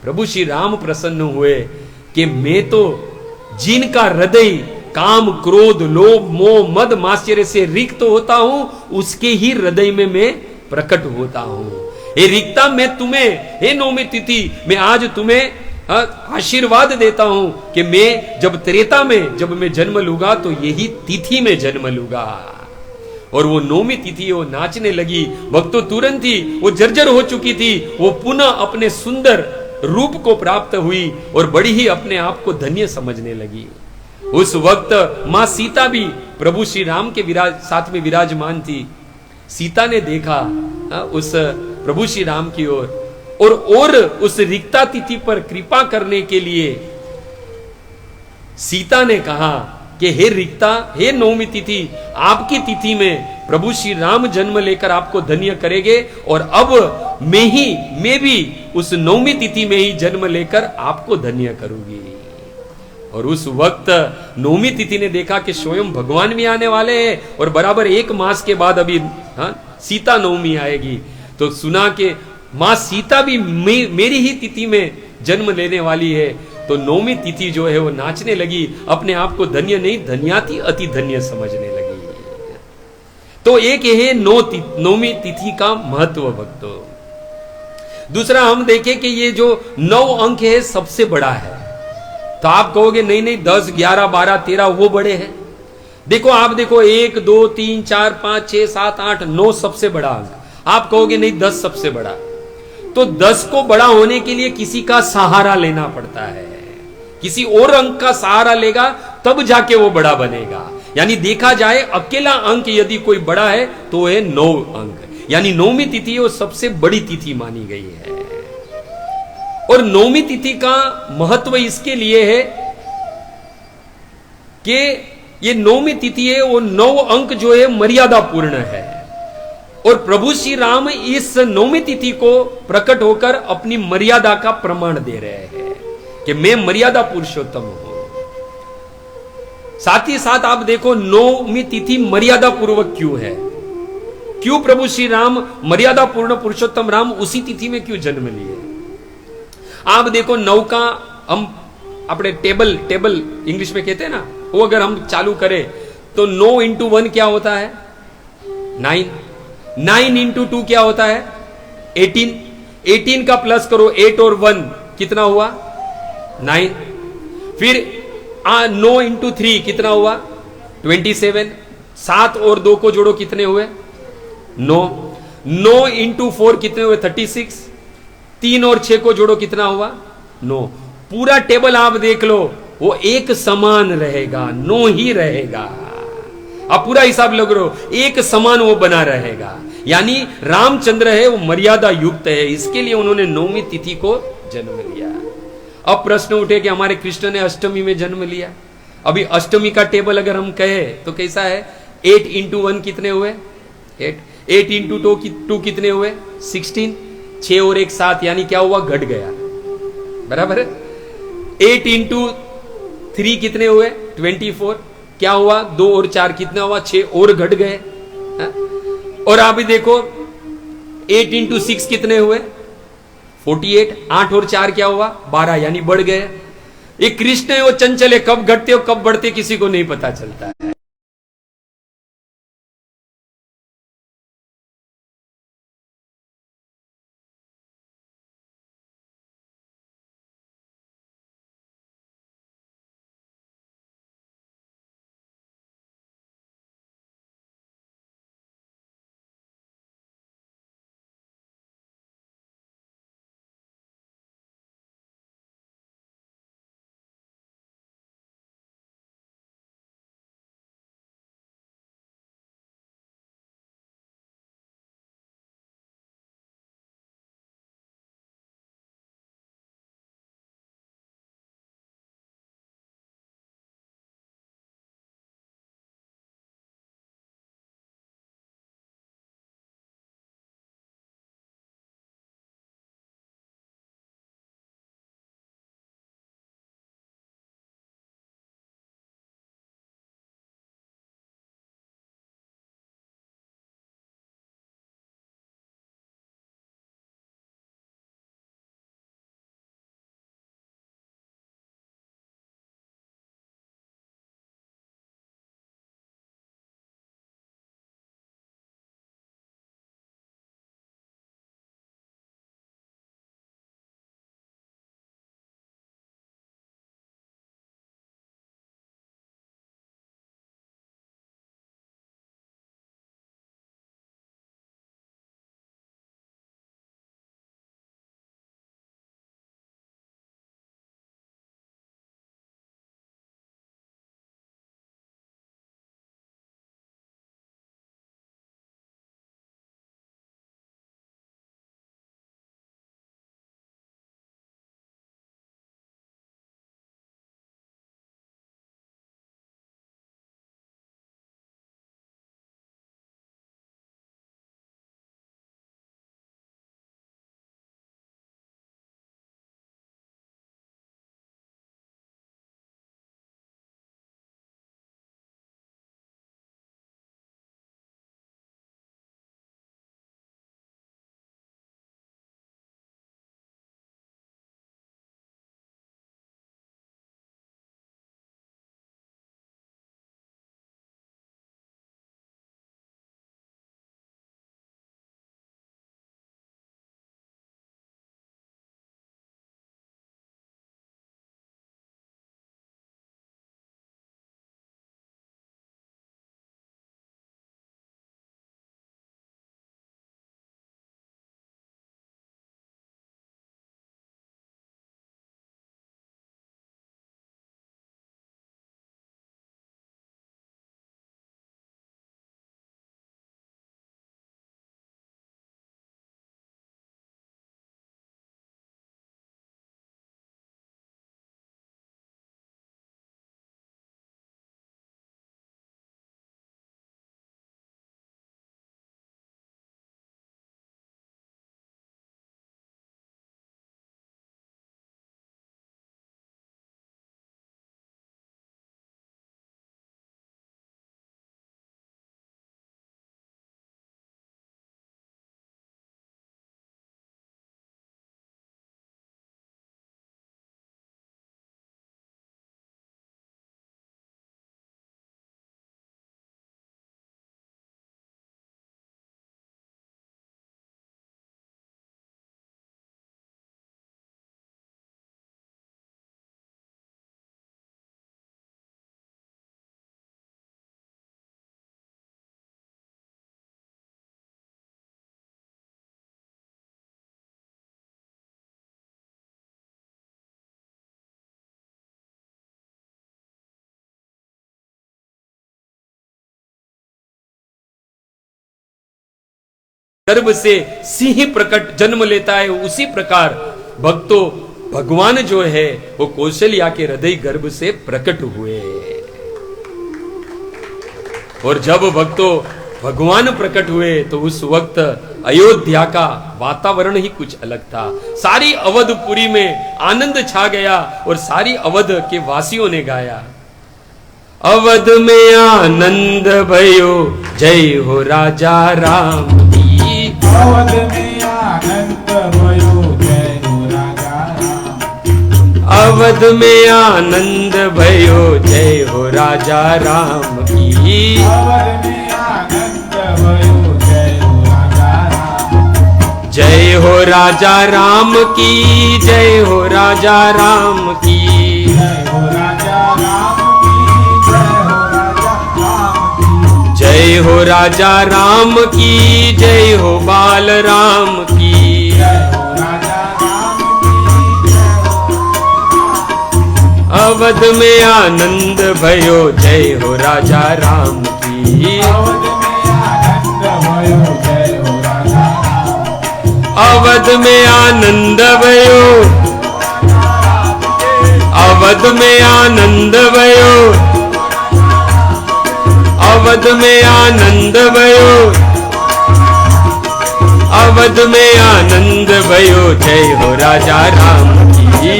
प्रभु श्री राम प्रसन्न हुए कि मैं तो जिनका हृदय काम क्रोध लोभ मोह मद मात्सर्य से रिक्त होता हूं, उसके ही हृदय में मैं प्रकट होता हूं। हे रिक्ता, मैं तुम्हें, हे नौमी तिथि, मैं आज तुम्हें आशीर्वाद देता हूं कि मैं जब त्रेता में जब मैं जन्म लूंगा तो यही तिथि में जन्म लूंगा। और वो नौमी तिथि वो नाचने लगी। भक्तों तुरंत ही वो जर्जर हो चुकी थी, वो पुनः अपने सुंदर रूप को प्राप्त हुई और बड़ी ही अपने आप को धन्य समझने लगी। उस वक्त मां सीता भी प्रभु श्री राम के साथ में विराजमान थी। सीता ने देखा उस प्रभु श्री राम की ओर और उस रिक्ता तिथि पर कृपा करने के लिए सीता ने कहा कि हे रिक्ता, हे नौमी तिथि, आपकी तिथि में प्रभु श्री राम जन्म लेकर आपको धन्य करेंगे और अब मैं भी उस नौमी तिथि में ही जन्म लेकर आपको धन्य करूंगी। और उस वक्त नौमी तिथि ने देखा कि स्वयं भगवान भी आने वाले हैं और बराबर 1 मास के बाद अभी सीता नवमी आएगी। तो सुना कि मां सीता भी मेरी ही तिथि में जन्म लेने वाली है। तो नौमी तिथि जो है वो नाचने लगी, अपने आप को धन्य नहीं धन्याति अति धन्य समझने लगी। तो एक है नौमी तिथि का महत्व भक्तों। दूसरा हम देखें कि ये जो 9 अंक है सबसे बड़ा है। तो आप कहोगे नहीं नहीं 10 11 12 13 वो बड़े हैं। देखो आप देखो 1 2 3 4 5 6 7 8 9 सबसे बड़ा अंक। आप कहोगे नहीं 10 सबसे बड़ा। तो 10 को बड़ा होने के लिए किसी का सहारा लेना पड़ता है, किसी और अंक का सहारा लेगा तब जाके वो बड़ा बनेगा। यानी देखा जाए अकेला अंक यदि कोई बड़ा है तो है 9 अंक, यानी नौमी तिथि वो सबसे बड़ी तिथि मानी गई है। और नौमी तिथि का महत्व इसके लिए है कि ये नौमी तिथि है वो 9 अंक जो है मर्यादा पूर्ण है। और प्रभु श्री राम इस नौमी तिथि को प्रकट होकर अपनी मर्यादा का प्रमाण दे रहे हैं कि मैं मर्यादा पुरुषोत्तम हूं। साथ ही साथ आप देखो नौमी तिथि मर्यादा पूर्वक क्यों है, क्यों प्रभु श्री राम मर्यादा पूर्ण पुरुषोत्तम राम उसी तिथि में क्यों जन्म लिए। आप देखो 9 का हम अपने टेबल इंग्लिश में कहते हैं ना, वो अगर हम चालू करें तो 9 इंटू 1 क्या होता है 9, 9 इंटू 2 क्या होता है 18, 18 का प्लस करो 8 और 1 कितना हुआ 9, फिर 9 इंटू 3 कितना हुआ 27, 7 और 2 को जोड़ो कितने हुए 9, 9 इंटू 4 कितने हुए 36, 3 और 6 को जोड़ो कितना हुआ 9। पूरा टेबल आप देख लो वो एक समान रहेगा, 9 ही रहेगा। आप पूरा हिसाब लग लो एक समान वो बना रहेगा। यानी रामचंद्र है वो मर्यादा युक्त है, इसके लिए उन्होंने नौमी तिथि को जन्म लिया। अब प्रश्न उठे कि हमारे कृष्ण ने अष्टमी में जन्म लिया। अभी अष्टमी का टेबल अगर हम कहे तो कैसा है 8 इंटू 1 कितने हुए 8, 8 इंटू 2 कितने हुए 16, 6 और 1 7, यानी क्या हुआ घट गया, बराबर है। 8 इंटू 3 कितने हुए 24, क्या हुआ 2 और 4 कितना हुआ 6 और घट गए। और आप भी देखो 8 इंटू 6 कितने हुए 48, 8 और 4 क्या हुआ 12, यानी बढ़ गए। ये कृष्ण है वो चंचल है, कब घटते हो कब बढ़ते किसी को नहीं पता चलता है। गर्भ से सिंह प्रकट जन्म लेता है, उसी प्रकार भक्तों भगवान जो है वो कौशल्या के हृदय गर्भ से प्रकट हुए। और जब भक्तों भगवान प्रकट हुए तो उस वक्त अयोध्या का वातावरण ही कुछ अलग था। सारी अवधपुरी में आनंद छा गया और सारी अवध के वासियों ने गाया, अवध में आनंद भयो जय हो राजा राम की। अवध में आनंद भयो जय हो राजा राम। अवध में आनंद भयो जय हो राजा राम की। अवध में आनंद भयो जय हो राजा राम। जय हो राजा राम की, जय हो राजा राम की। जय हो राजा राम की, जय हो राजा राम की, जय हो बाल राम की। जय हो राजा राम की, जय हो। अवध में आनंद भयो जय हो राजा राम की। अवध में आनंद भयो जय हो राजा राम। अवध में आनंद भयो, अवध में आनंद भयो, अवध में आनंद भयो, अवध में आनंद भयो जय हो राजा राम की।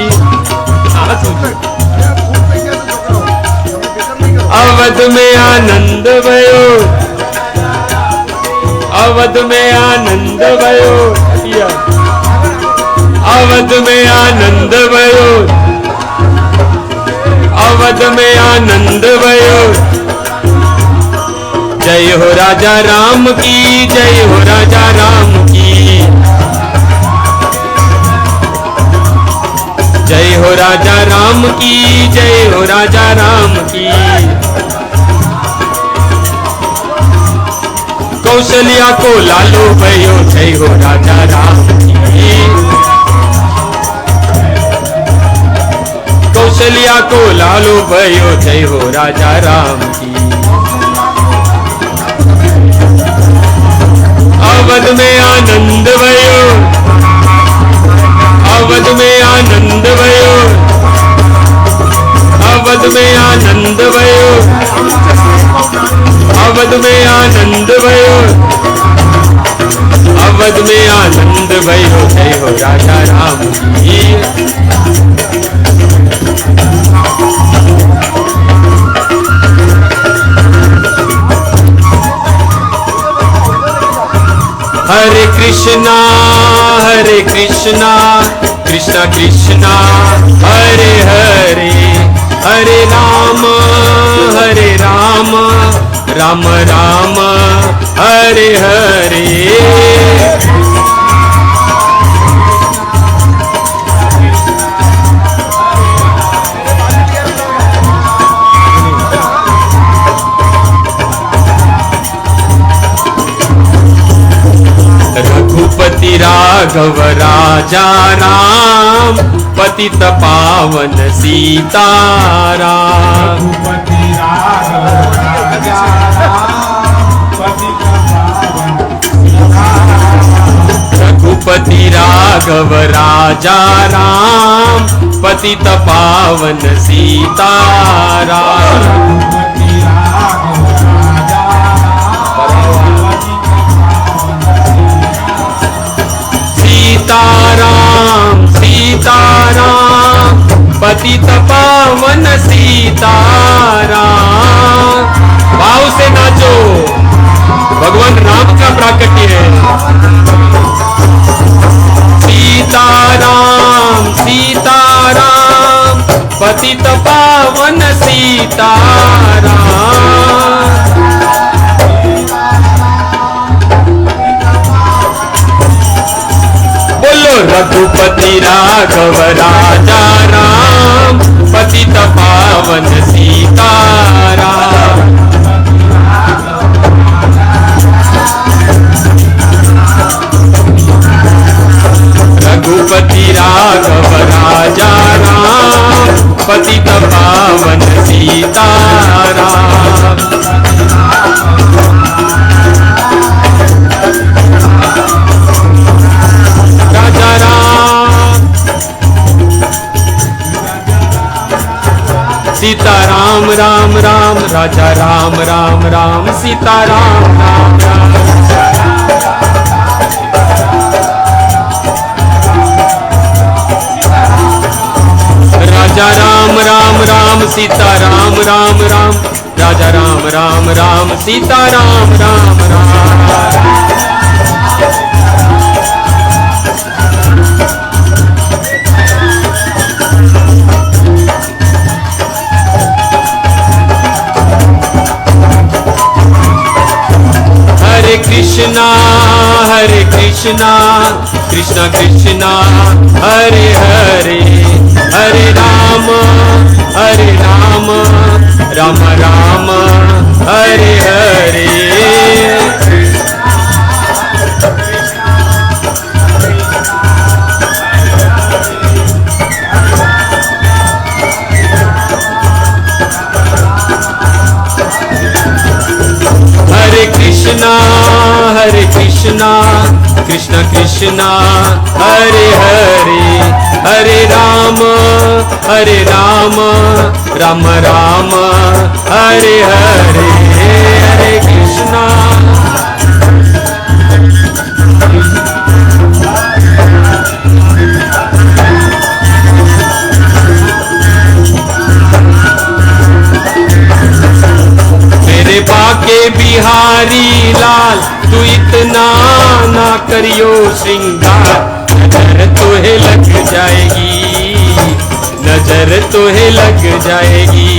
अवध में आनंद भयो, अवध में आनंद भयो, अवध में आनंद भयो, अवध में आनंद भयो। जय हो राजा राम की, जय हो राजा राम की। जय हो राजा राम की, जय हो राजा राम की। कौशल्या को लालो भयो जय हो राजा राम की। कौशल्या को लालो भयो जय हो राजा राम की। अवध में आनंद भयो, अवध में आनंद भयो, अवध में आनंद भयो, अवध में आनंद भयो, अवध में आनंद भयो जय हो राजा राम की। हरे कृष्णा कृष्णा कृष्णा हरे हरे, हरे राम राम राम हरे हरे। रघुपति राघव राजा राम, पतित पावन सीताराम। रघुपति राघव राजा राम, पतित पावन सीताराम। रघुपति राघव राजा राम, पतित पावन सीताराम। रघुपति राघव राजा सीताराम सीताराम, पतित पावन सीताराम। भाव से नाचो, भगवान राम का प्राकट्य है। सीताराम सीताराम, पतित पावन सीताराम। रघुपति राघव राजा राम, पतित पावन सीताराम। रघुपति राघव राजा राम, पतित पावन सीताराम। राम राम, राजा राम राम राम, सीता राम राम राम। राजा राम राम राम, सीता राम राम राम, राजा राम राम राम, सीता राम राम राम। हरे कृष्णा कृष्णा कृष्णा हरे हरे, हरे राम राम राम हरे हरे। हरे कृष्णा कृष्णा कृष्णा हरे हरे, हरे राम राम राम हरे हरे। हरे कृष्णा मेरे बाके बिहारी लाल, तू इतना ना करियो श्रृंगार, नजर तोहे लग जाएगी, नजर तोहे लग जाएगी।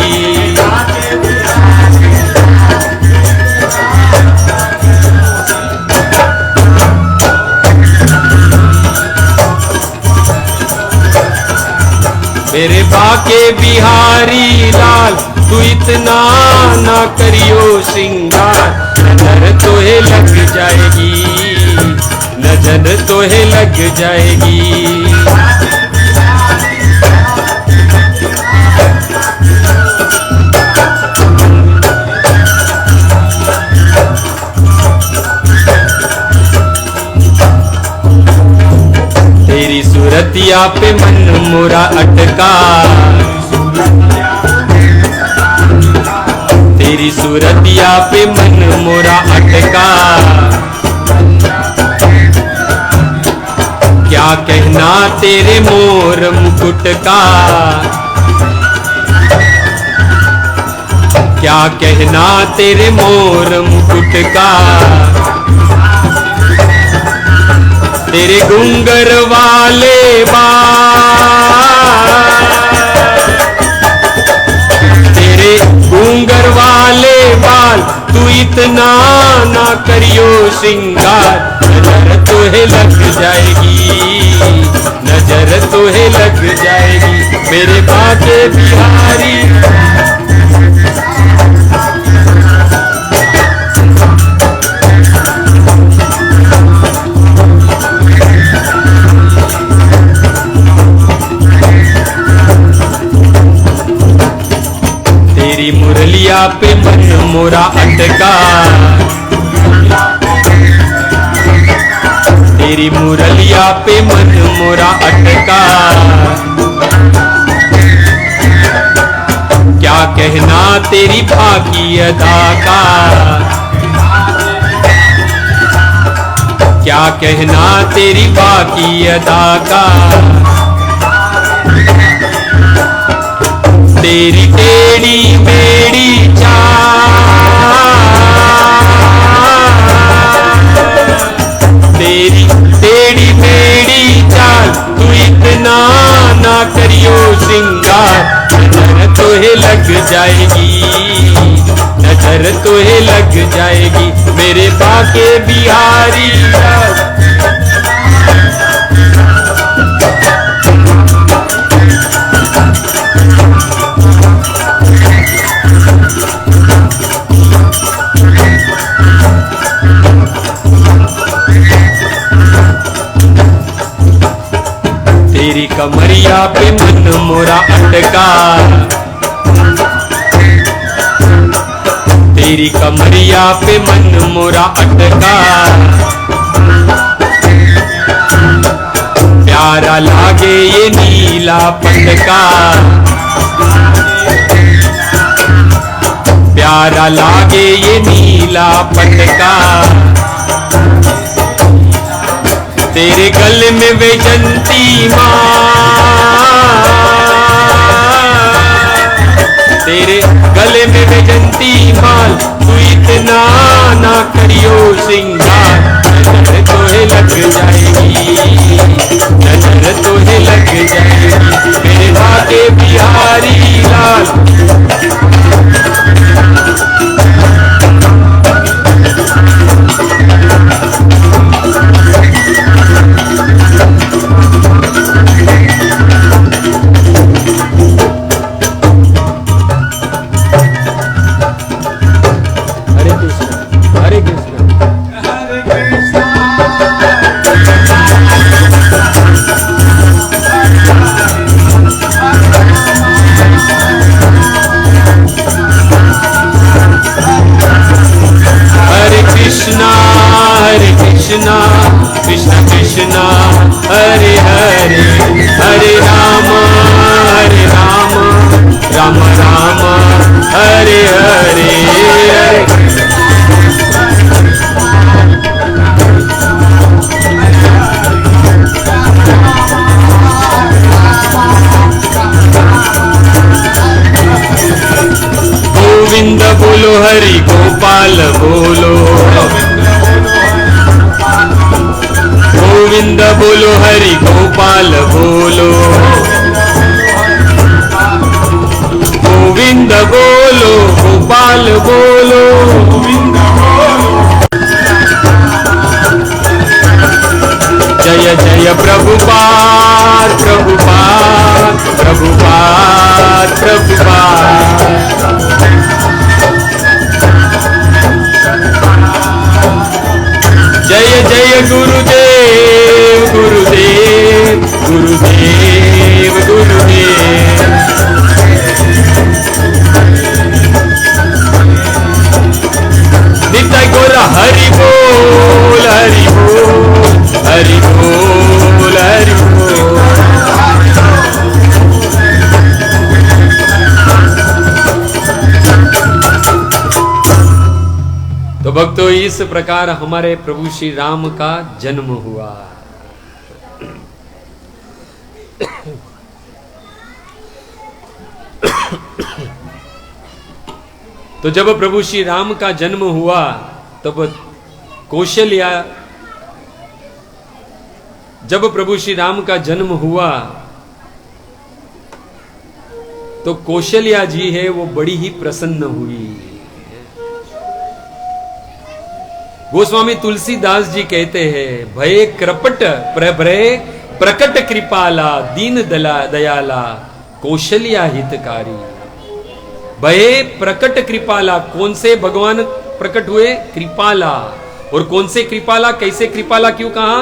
मेरे बाके बिहारी लाल, तू इतना ना करियो श्रृंगार, नजर तोहे लग जाएगी, नजर तोहे लग जाएगी। तेरी सूरतिया पे मन मोरा अटका, तेरी सूरतिया पे मन मोरा अटका। क्या कहना तेरे मोर मुकुट का, क्या कहना तेरे मोर मुकुट का। तेरे घूंगर वाले बाल, तेरे घूंगर वाले बाल, तू इतना ना करियो श्रृंगार, नजर तोहे लग जाएगी, नजर तोहे लग जाएगी। मेरे बाके बिहारी तेरी मुरलिया पे मन मोरा अटका, तेरी मुरलिया पे मन मोरा अटका। क्या कहना तेरी बाकी अदा का, क्या कहना तेरी बाकी अदा का। तेरी टेढ़ी मेढ़ी चाल, तेरी टेढ़ी मेढ़ी चाल, तू इतना ना करियो श्रृंगार, नजर तोहे लग जाएगी, नजर तोहे लग जाएगी। मेरे बाके बिहारी लाल, तेरी कमरिया पे मन मोरा अटका, तेरी कमरिया पे मन मोरा अटका। प्यारा लागे ये नीला पटका, प्यारा लागे ये नीला पटका, तेरे गले में वैजंती माँ, तेरे गले में वैजंती माल, तू इतना ना करियो सिंगार, नजर तोहे लग जाएगी, नजर तोहे लग जाएगी, मेरे भागे बिहारी लाल। कृष्ण कृष्ण हरे हरे, हरे राम राम राम हरे हरे, गोविंद बोलो हरि गोपाल बोलो, गोविंद बोलो हरि गोपाल बोलो, गोविंद बोलो गोपाल बोलो, जय जय प्रभुपाद प्रभुपाद प्रभुपाद प्रभुपाद, जय जय गुरुदेव गुरुदेव गुरुदेव गुरुदेव, नित्य गौर हरि बोल हरि बोल हरि बोल हरि बोल। तो भक्तों, इस प्रकार हमारे प्रभु श्री राम का जन्म हुआ। तो जब प्रभु श्री राम का जन्म हुआ तब कौशल्या, जब प्रभु श्री राम का जन्म हुआ तो कौशल्या जी है वो बड़ी ही प्रसन्न हुई। गोस्वामी तुलसीदास जी कहते हैं, भय कृपट प्रभय प्रकट कृपाला दीन दयाला कौशल्या हितकारी। भय प्रकट कृपाला, कौन से भगवान प्रकट हुए? कृपाला। और कौन से कृपाला? कैसे कृपाला क्यों कहा?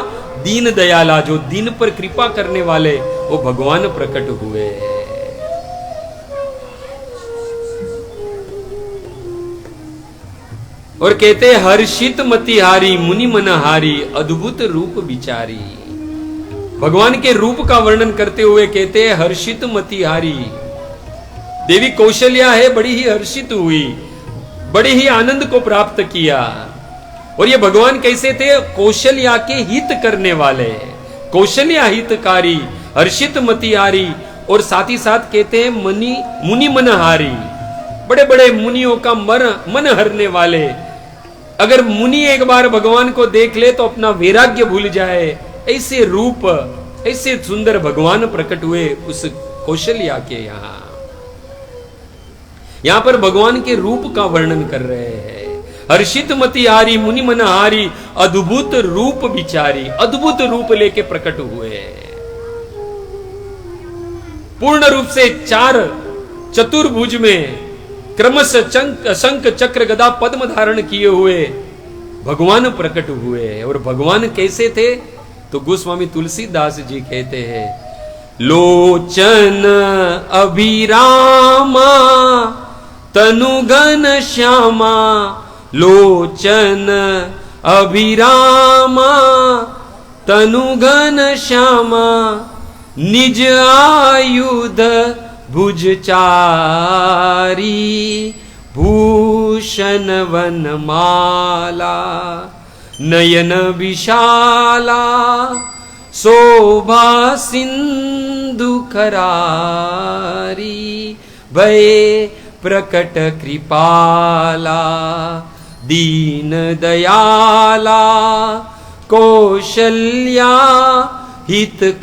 दीन दयाला, जो दीन पर कृपा करने वाले वो भगवान प्रकट हुए। और कहते हर्षित मतिहारी मुनि मनहारी अद्भुत रूप विचारी। भगवान के रूप का वर्णन करते हुए कहते हैं हर्षित मतिहारी। देवी कौशल्या है, बड़ी ही हर्षित हुई, बड़े ही आनंद को प्राप्त किया। और ये भगवान कैसे थे? कौशल्या के हित करने वाले, कौशल्या हितकारी, हर्षित मतिहारी। और साथ ही साथ कहते हैं मुनि मनहारी, बड़े बड़े मुनियों का मन हरने वाले। अगर मुनि एक बार भगवान को देख ले तो अपना वैराग्य भूल जाए, ऐसे रूप, ऐसे सुंदर भगवान प्रकट हुए उस कौशल्या के यहां पर भगवान के रूप का वर्णन कर रहे हैं। हर्षित मतिहारी मुनि मनहारी अद्भुत रूप विचारी, अद्भुत रूप लेके प्रकट हुए, पूर्ण रूप से चार चतुर्भुज में क्रमशः शंख चक्र गदा पद्म धारण किए हुए भगवान प्रकट हुए। और भगवान कैसे थे? तो गोस्वामी तुलसीदास जी कहते हैं, लोचन अभिरामा तनुगन श्यामा, लोचन अभिरामा तनुगन श्यामा, निज आयुध भुजचारी, भूषण वनमाला नयन विशाला शोभा सिंधु करारी भय प्रकट कृपाला दीन दयाला कौशल्या हितकारी।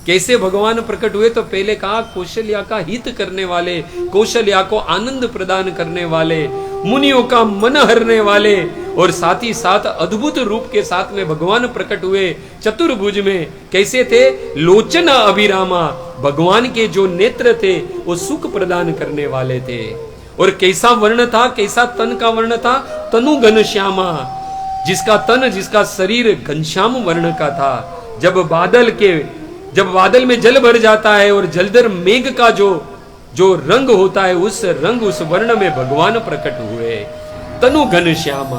कैसे भगवान प्रकट हुए? तो पहले कहा कौशल्या का हित करने वाले, कौशल्या को आनंद प्रदान करने वाले, मुनियों का मन हरने वाले, और साथ ही साथ अद्भुत रूप के साथ में भगवान प्रकट हुए चतुर्भुज में। कैसे थे? लोचन अभिरामा, भगवान के जो नेत्र थे वो सुख प्रदान करने वाले थे। और कैसा वर्ण था? कैसा तन का वर्ण था? तनु घनश्यामा, जिसका तन, जिसका शरीर घनश्याम वर्ण का था। जब बादल में जल भर जाता है और जलधर मेघ का जो रंग होता है, उस रंग, उस वर्ण में भगवान प्रकट हुए, तनु घनश्यामा।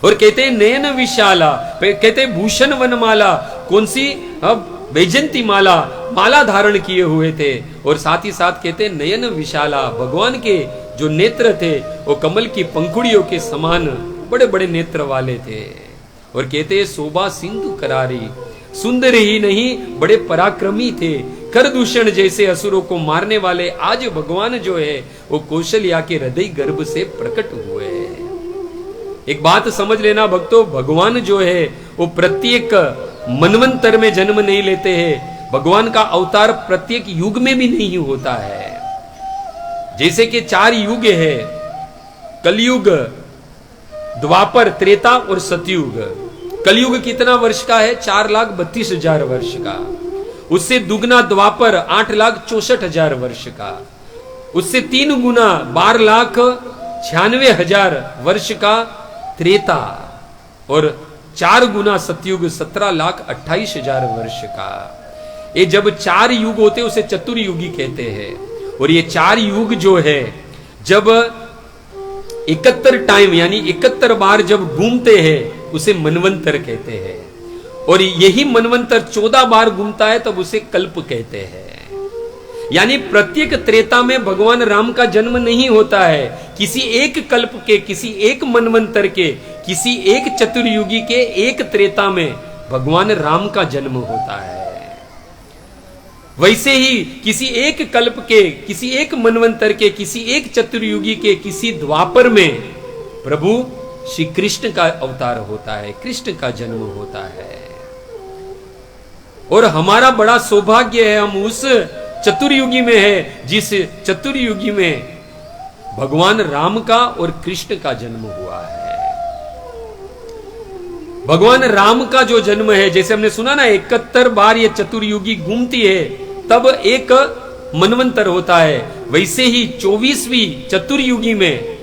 और कहते हैं नयन विशाला, कहते हैं भूषण वनमाला, कौन सी? अब वैजंती माला धारण किए हुए थे। और साथ ही साथ कहते हैं नयन विशाला, भगवान के जो नेत्र थे वो कमल की पंखुड़ियों के समान बड़े बड़े नेत्र वाले थे। और कहते हैं शोभा सिंधु करारी, सुंदर ही नहीं बड़े पराक्रमी थे। कर दूषण जैसे असुरों को मारने वाले आज भगवान जो है वो कौशल्या के हृदय गर्भ से प्रकट हुए। एक बात समझ लेना भक्तों, भगवान जो है वो प्रत्येक मनवंतर में जन्म नहीं लेते हैं। भगवान का अवतार प्रत्येक युग में भी नहीं होता है। जैसे कि 4 युग है, कलयुग, द्वापर, त्रेता और सतयुग। कलयुग कितना वर्ष का है? 4,32,000 वर्ष का। उससे दुगना द्वापर 8,64,000 वर्ष का। उससे 3 गुना 12,96,000 वर्ष का त्रेता, और 4 गुना सतयुग 17,28,000 वर्ष का। ये जब 4 युग होते उसे चतुर्युगी कहते हैं। और ये 4 युग जो है, जब 71 टाइम यानी 71 बार जब घूमते हैं उसे मनवंतर कहते हैं। और यही मनवंतर 14 बार घूमता है तब उसे कल्प कहते हैं। यानी प्रत्येक त्रेता में भगवान राम का जन्म नहीं होता है। किसी एक कल्प के, किसी एक मनवंतर के, किसी एक चतुर्युगी के, एक त्रेता में भगवान राम का जन्म होता है। वैसे ही किसी एक कल्प के, किसी एक मनवंतर के, किसी एक चतुर्युगी के, किसी द्वापर में प्रभु श्री कृष्ण का अवतार होता है, कृष्ण का जन्म होता है। और हमारा बड़ा सौभाग्य है, हम उस चतुर्युगी में है जिस चतुर्युगी में भगवान राम का और कृष्ण का जन्म हुआ है। भगवान राम का जो जन्म है, जैसे हमने सुना ना 71 बार ये चतुर्युगी घूमती है तब एक मनवंतर होता है। वैसे ही 24वीं चतुर्युगी में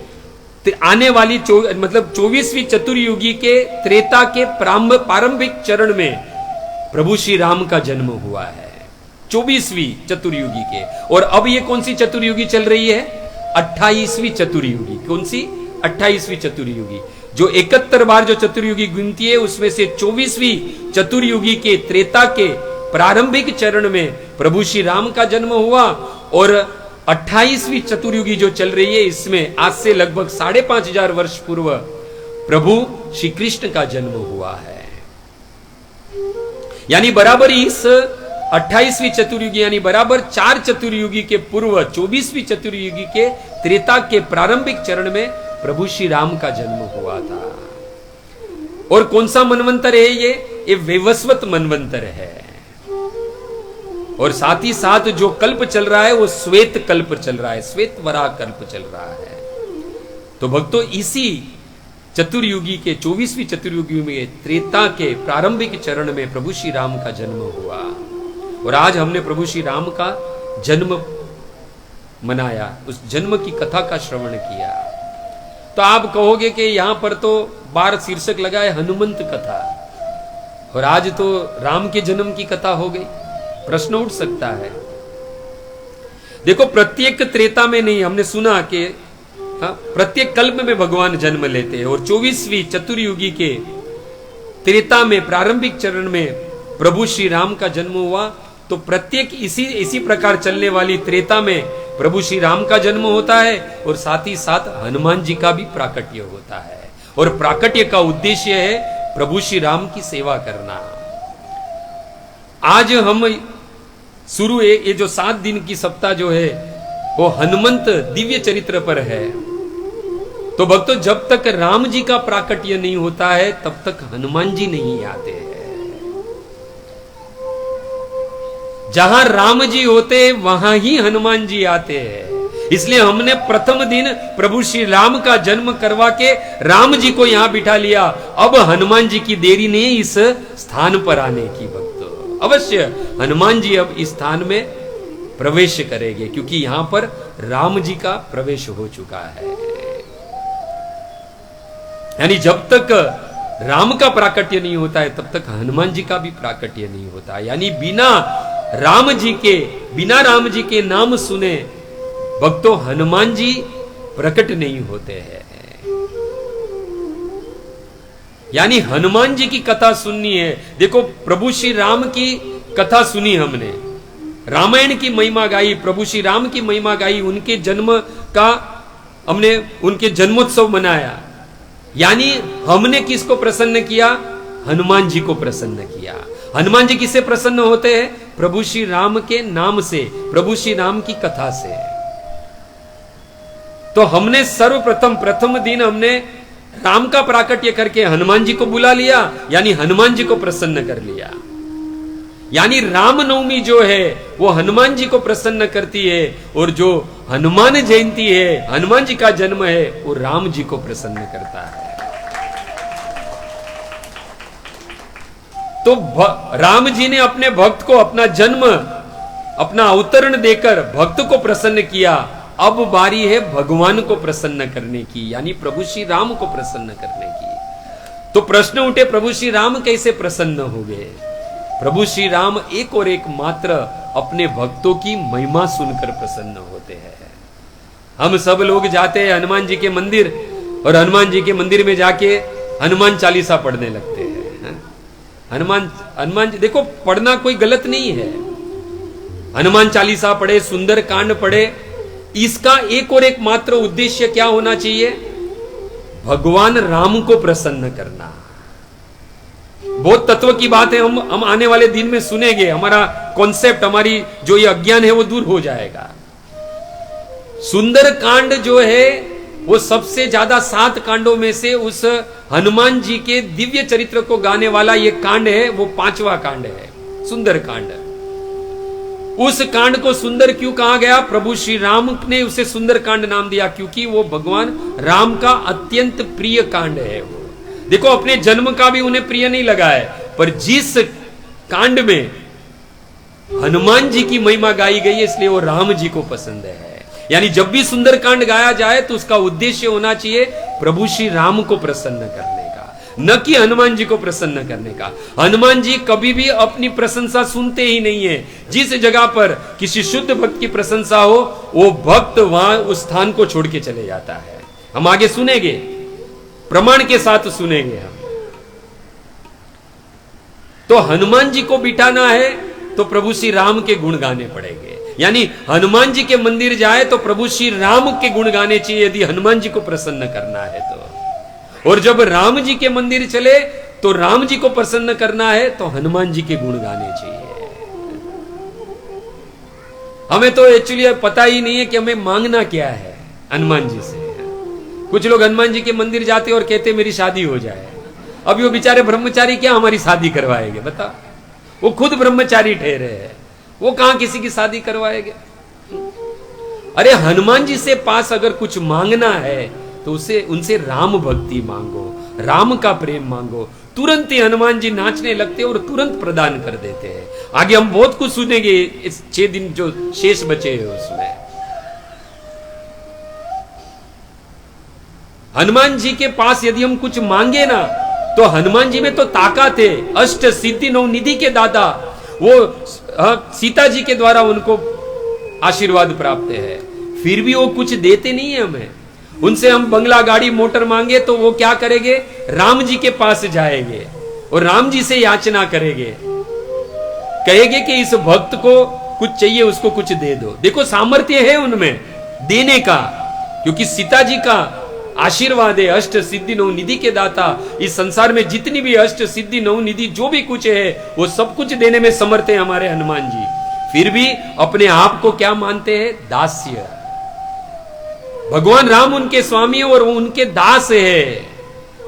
आने वाली मतलब 24वीं चतुर्युगी के त्रेता के प्रारंभिक चरण में प्रभु श्री राम का जन्म हुआ है, 24वीं चतुर्युगी के। और अब ये कौन सी चतुर्युगी चल रही है? 28वीं चतुर्युगी। कौन सी? 28वीं चतुर्युगी। जो 71 बार जो चतुर्युगी गिनती है उसमें से 24वीं चतुर्युगी के त्रेता के प्रारंभिक चरण में प्रभु श्री राम का जन्म हुआ। और 28वीं चतुर्युगी जो चल रही है इसमें आज से लगभग 5,500 वर्ष पूर्व प्रभु श्री कृष्ण का जन्म हुआ है। यानी बराबर इस 28वीं चतुर्युगी यानी बराबर 4 चतुर्युगी के पूर्व 24वीं चतुर्युगी के त्रेता के प्रारंभिक चरण में प्रभु श्री राम का जन्म हुआ था। और कौन सा मनवंतर है ये वैवस्वत मनवंतर है। और साथ ही साथ जो कल्प चल रहा है वो श्वेत कल्प चल रहा है, श्वेत वराह कल्प चल रहा है। तो भक्तों इसी चतुर्युगी के 24वीं चतुर्युगी में त्रेता के प्रारंभिक चरण में प्रभु श्री राम का जन्म हुआ। और आज हमने प्रभु श्री राम का जन्म मनाया, उस जन्म की कथा का श्रवण किया। तो आप कहोगे कि यहां पर तो बार शीर्षक लगा है हनुमंत कथा, और आज तो राम के जन्म की कथा हो गई। प्रश्न उठ सकता है। देखो प्रत्येक त्रेता में नहीं, हमने सुना कि प्रत्येक कल्प में भगवान जन्म लेते हैं। और 24वीं चतुर्युगी के त्रेता में प्रारंभिक चरण में प्रभु श्री राम का जन्म हुआ। तो प्रत्येक इसी प्रकार चलने वाली त्रेता में प्रभु श्री राम का जन्म होता है और साथ ही साथ हनुमान जी का भी प्राकट्य होता है। और प्राकट्य का उद्देश्य है प्रभु श्री राम की सेवा करना। आज हम शुरू ये जो 7 दिन की सप्ताह जो है वो हनुमंत दिव्य चरित्र पर है। तो भक्तों, जब तक राम जी का प्राकट्य नहीं होता है तब तक हनुमान जी नहीं आते हैं। जहां राम जी होते वहां ही हनुमान जी आते हैं। इसलिए हमने प्रथम दिन प्रभु श्री राम का जन्म करवा के राम जी को यहां बिठा लिया। अब हनुमान जी की देरी नहीं इस स्थान पर आने की। भक्तों, अवश्य हनुमान जी अब इस स्थान में प्रवेश करेंगे, क्योंकि यहां पर राम जी का प्रवेश हो चुका है। यानी जब तक राम का प्राकट्य नहीं होता है तब तक हनुमान जी का भी प्राकट्य नहीं होता। यानी बिना राम जी के नाम सुने भक्तों हनुमान जी प्रकट नहीं होते हैं। यानी हनुमान जी की कथा सुननी है। देखो, प्रभु श्री राम की कथा सुनी हमने, रामायण की महिमा गाई, प्रभु श्री राम की महिमा गाई, उनके जन्म का हमने उनके जन्मोत्सव मनाया। यानी हमने किसको प्रसन्न किया? हनुमान जी को प्रसन्न किया। हनुमान जी किससे प्रसन्न होते हैं? प्रभु श्री राम के नाम से, प्रभु श्री राम की कथा से। तो हमने सर्वप्रथम प्रथम दिन हमने राम का प्राकट्य करके हनुमान जी को बुला लिया, यानी हनुमान जी को प्रसन्न कर लिया। यानी रामनवमी जो है वो हनुमान जी को प्रसन्न करती है, और जो हनुमान जयंती है, हनुमान जी का जन्म है, वो राम जी को प्रसन्न करता है। तो राम जी ने अपने भक्त को अपना जन्म, अपना अवतरण देकर भक्त को प्रसन्न किया। अब बारी है भगवान को प्रसन्न करने की, यानी प्रभु श्री राम को प्रसन्न करने की। तो प्रश्न उठे, प्रभु श्री राम कैसे प्रसन्न हो गए? प्रभु श्री राम एक और एक मात्र अपने भक्तों की महिमा सुनकर प्रसन्न होते हैं। हम सब लोग जाते हैं हनुमान जी के मंदिर, और हनुमान जी के मंदिर में जाके हनुमान चालीसा पढ़ने लगते हैं। हनुमान जी देखो, पढ़ना कोई गलत नहीं है। हनुमान चालीसा पढ़े, सुंदर कांड पढ़े, इसका एक और एक मात्र उद्देश्य क्या होना चाहिए? भगवान राम को प्रसन्न करना। बहुत तत्व की बात है, हम आने वाले दिन में सुनेंगे। हमारा कॉन्सेप्ट, हमारी जो ये अज्ञान है वो दूर हो जाएगा। सुंदर कांड जो है वो सबसे ज्यादा 7 कांडों में से उस हनुमान जी के दिव्य चरित्र को गाने वाला ये कांड है, वो 5वां कांड है, सुंदर कांड। उस कांड को सुंदर क्यों कहा गया? प्रभु श्री राम ने उसे सुंदर कांड नाम दिया, क्योंकि वो भगवान राम का अत्यंत प्रिय कांड है। वो देखो, अपने जन्म का भी उन्हें प्रिय नहीं लगा है, पर जिस कांड में हनुमान जी की महिमा गाई गई है, इसलिए वो राम जी को पसंद है। यानी जब भी सुंदर कांड गाया जाए तो उसका उद्देश्य होना चाहिए प्रभु श्री राम को प्रसन्न करने का, न कि हनुमान जी को प्रसन्न करने का। हनुमान जी कभी भी अपनी प्रशंसा सुनते ही नहीं है। जिस जगह पर किसी शुद्ध भक्त की प्रशंसा हो, वो भक्त वहां उस स्थान को छोड़ के चले जाता है। हम आगे सुनेंगे, प्रमाण के साथ सुनेंगे हम। तो हनुमान जी को बिठाना है तो प्रभु श्री राम के गुण गाने पड़ेंगे। यानी हनुमान जी के मंदिर जाए तो प्रभु श्री राम के गुण गाने चाहिए, यदि हनुमान जी को प्रसन्न करना है तो। और जब राम जी के मंदिर चले तो राम जी को प्रसन्न करना है तो हनुमान जी के गुण गाने चाहिए। हमें तो एक्चुअली पता ही नहीं है कि हमें मांगना क्या है हनुमान जी से। कुछ लोग हनुमान जी के मंदिर जाते और कहते मेरी शादी हो जाए। अभी वो बेचारे ब्रह्मचारी क्या हमारी शादी करवाएंगे? बता, वो खुद ब्रह्मचारी ठहरे हैं, वो कहां किसी की शादी करवाएंगे? अरे हनुमान जी से पास अगर कुछ मांगना है तो उनसे राम भक्ति मांगो, राम का प्रेम मांगो। तुरंत ही हनुमान जी नाचने लगते और तुरंत प्रदान कर देते हैं। आगे हम बहुत कुछ सुनेंगे इस 6 दिन जो शेष बचे हैं उसमें। हनुमान जी के पास यदि हम कुछ मांगे ना, तो हनुमान जी में तो ताकत है। अष्ट सिद्धि 9 निधि के दाता, वो सीता जी के द्वारा उनको आशीर्वाद प्राप्त है, फिर भी वो कुछ देते नहीं है हमें। उनसे हम बंगला, गाड़ी, मोटर मांगे तो वो क्या करेंगे? राम जी के पास जाएंगे और राम जी से याचना करेंगे, कहेंगे कि इस भक्त को कुछ चाहिए उसको कुछ दे दो। देखो सामर्थ्य है उनमें देने का, क्योंकि सीता जी का आशीर्वाद है, अष्ट सिद्धि नौ निधि के दाता। इस संसार में जितनी भी अष्ट सिद्धि नौ निधि जो भी कुछ है वो सब कुछ देने में समर्थ है हमारे हनुमान जी। फिर भी अपने आप को क्या मानते हैं? दास्य। भगवान राम उनके स्वामी और वो उनके दास है।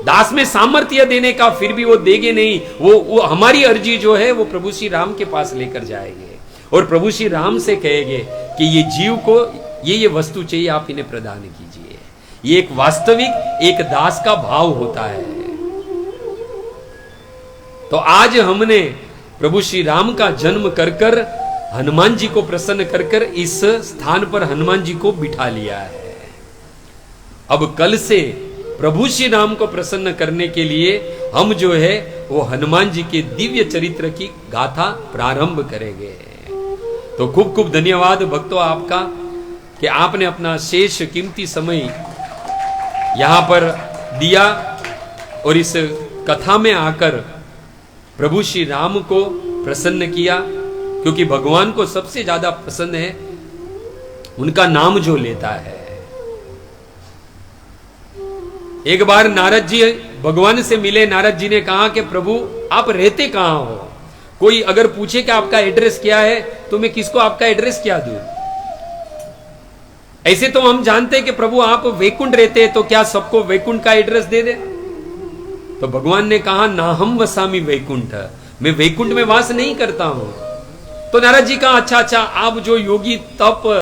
दास में सामर्थ्य देने का, फिर भी वो देंगे नहीं। वो हमारी अर्जी जो है वो प्रभु श्री राम के पास लेकर जाएंगे और प्रभु श्री राम से कहेंगे कि ये जीव को ये वस्तु चाहिए, आप इन्हें प्रदान कीजिए। ये एक वास्तविक एक दास का भाव होता है। तो आज हमने प्रभु श्री राम का जन्म कर कर हनुमान जी को प्रसन्न कर कर इस स्थान पर हनुमान जी को बिठा लिया है। अब कल से प्रभु श्री राम को प्रसन्न करने के लिए हम जो है वो हनुमान जी के दिव्य चरित्र की गाथा प्रारंभ करेंगे। तो खूब खूब धन्यवाद भक्तों आपका कि आपने अपना शेष कीमती समय यहां पर दिया और इस कथा में आकर प्रभु श्री राम को प्रसन्न किया, क्योंकि भगवान को सबसे ज्यादा पसंद है उनका नाम जो लेता है। एक बार नारद जी भगवान से मिले, नारद जी ने कहा कि प्रभु आप रहते कहां हो? कोई अगर पूछे कि आपका एड्रेस क्या है तो मैं किसको आपका एड्रेस क्या दूं? ऐसे तो हम जानते हैं कि प्रभु आप वैकुंठ रहते हैं, तो क्या सबको वैकुंठ का एड्रेस दे दे? तो भगवान ने कहा ना हम वसामी वैकुंठ, मैं वैकुंठ में वास नहीं करता हूं। तो नारद जी कहा अच्छा, आप जो योगी तप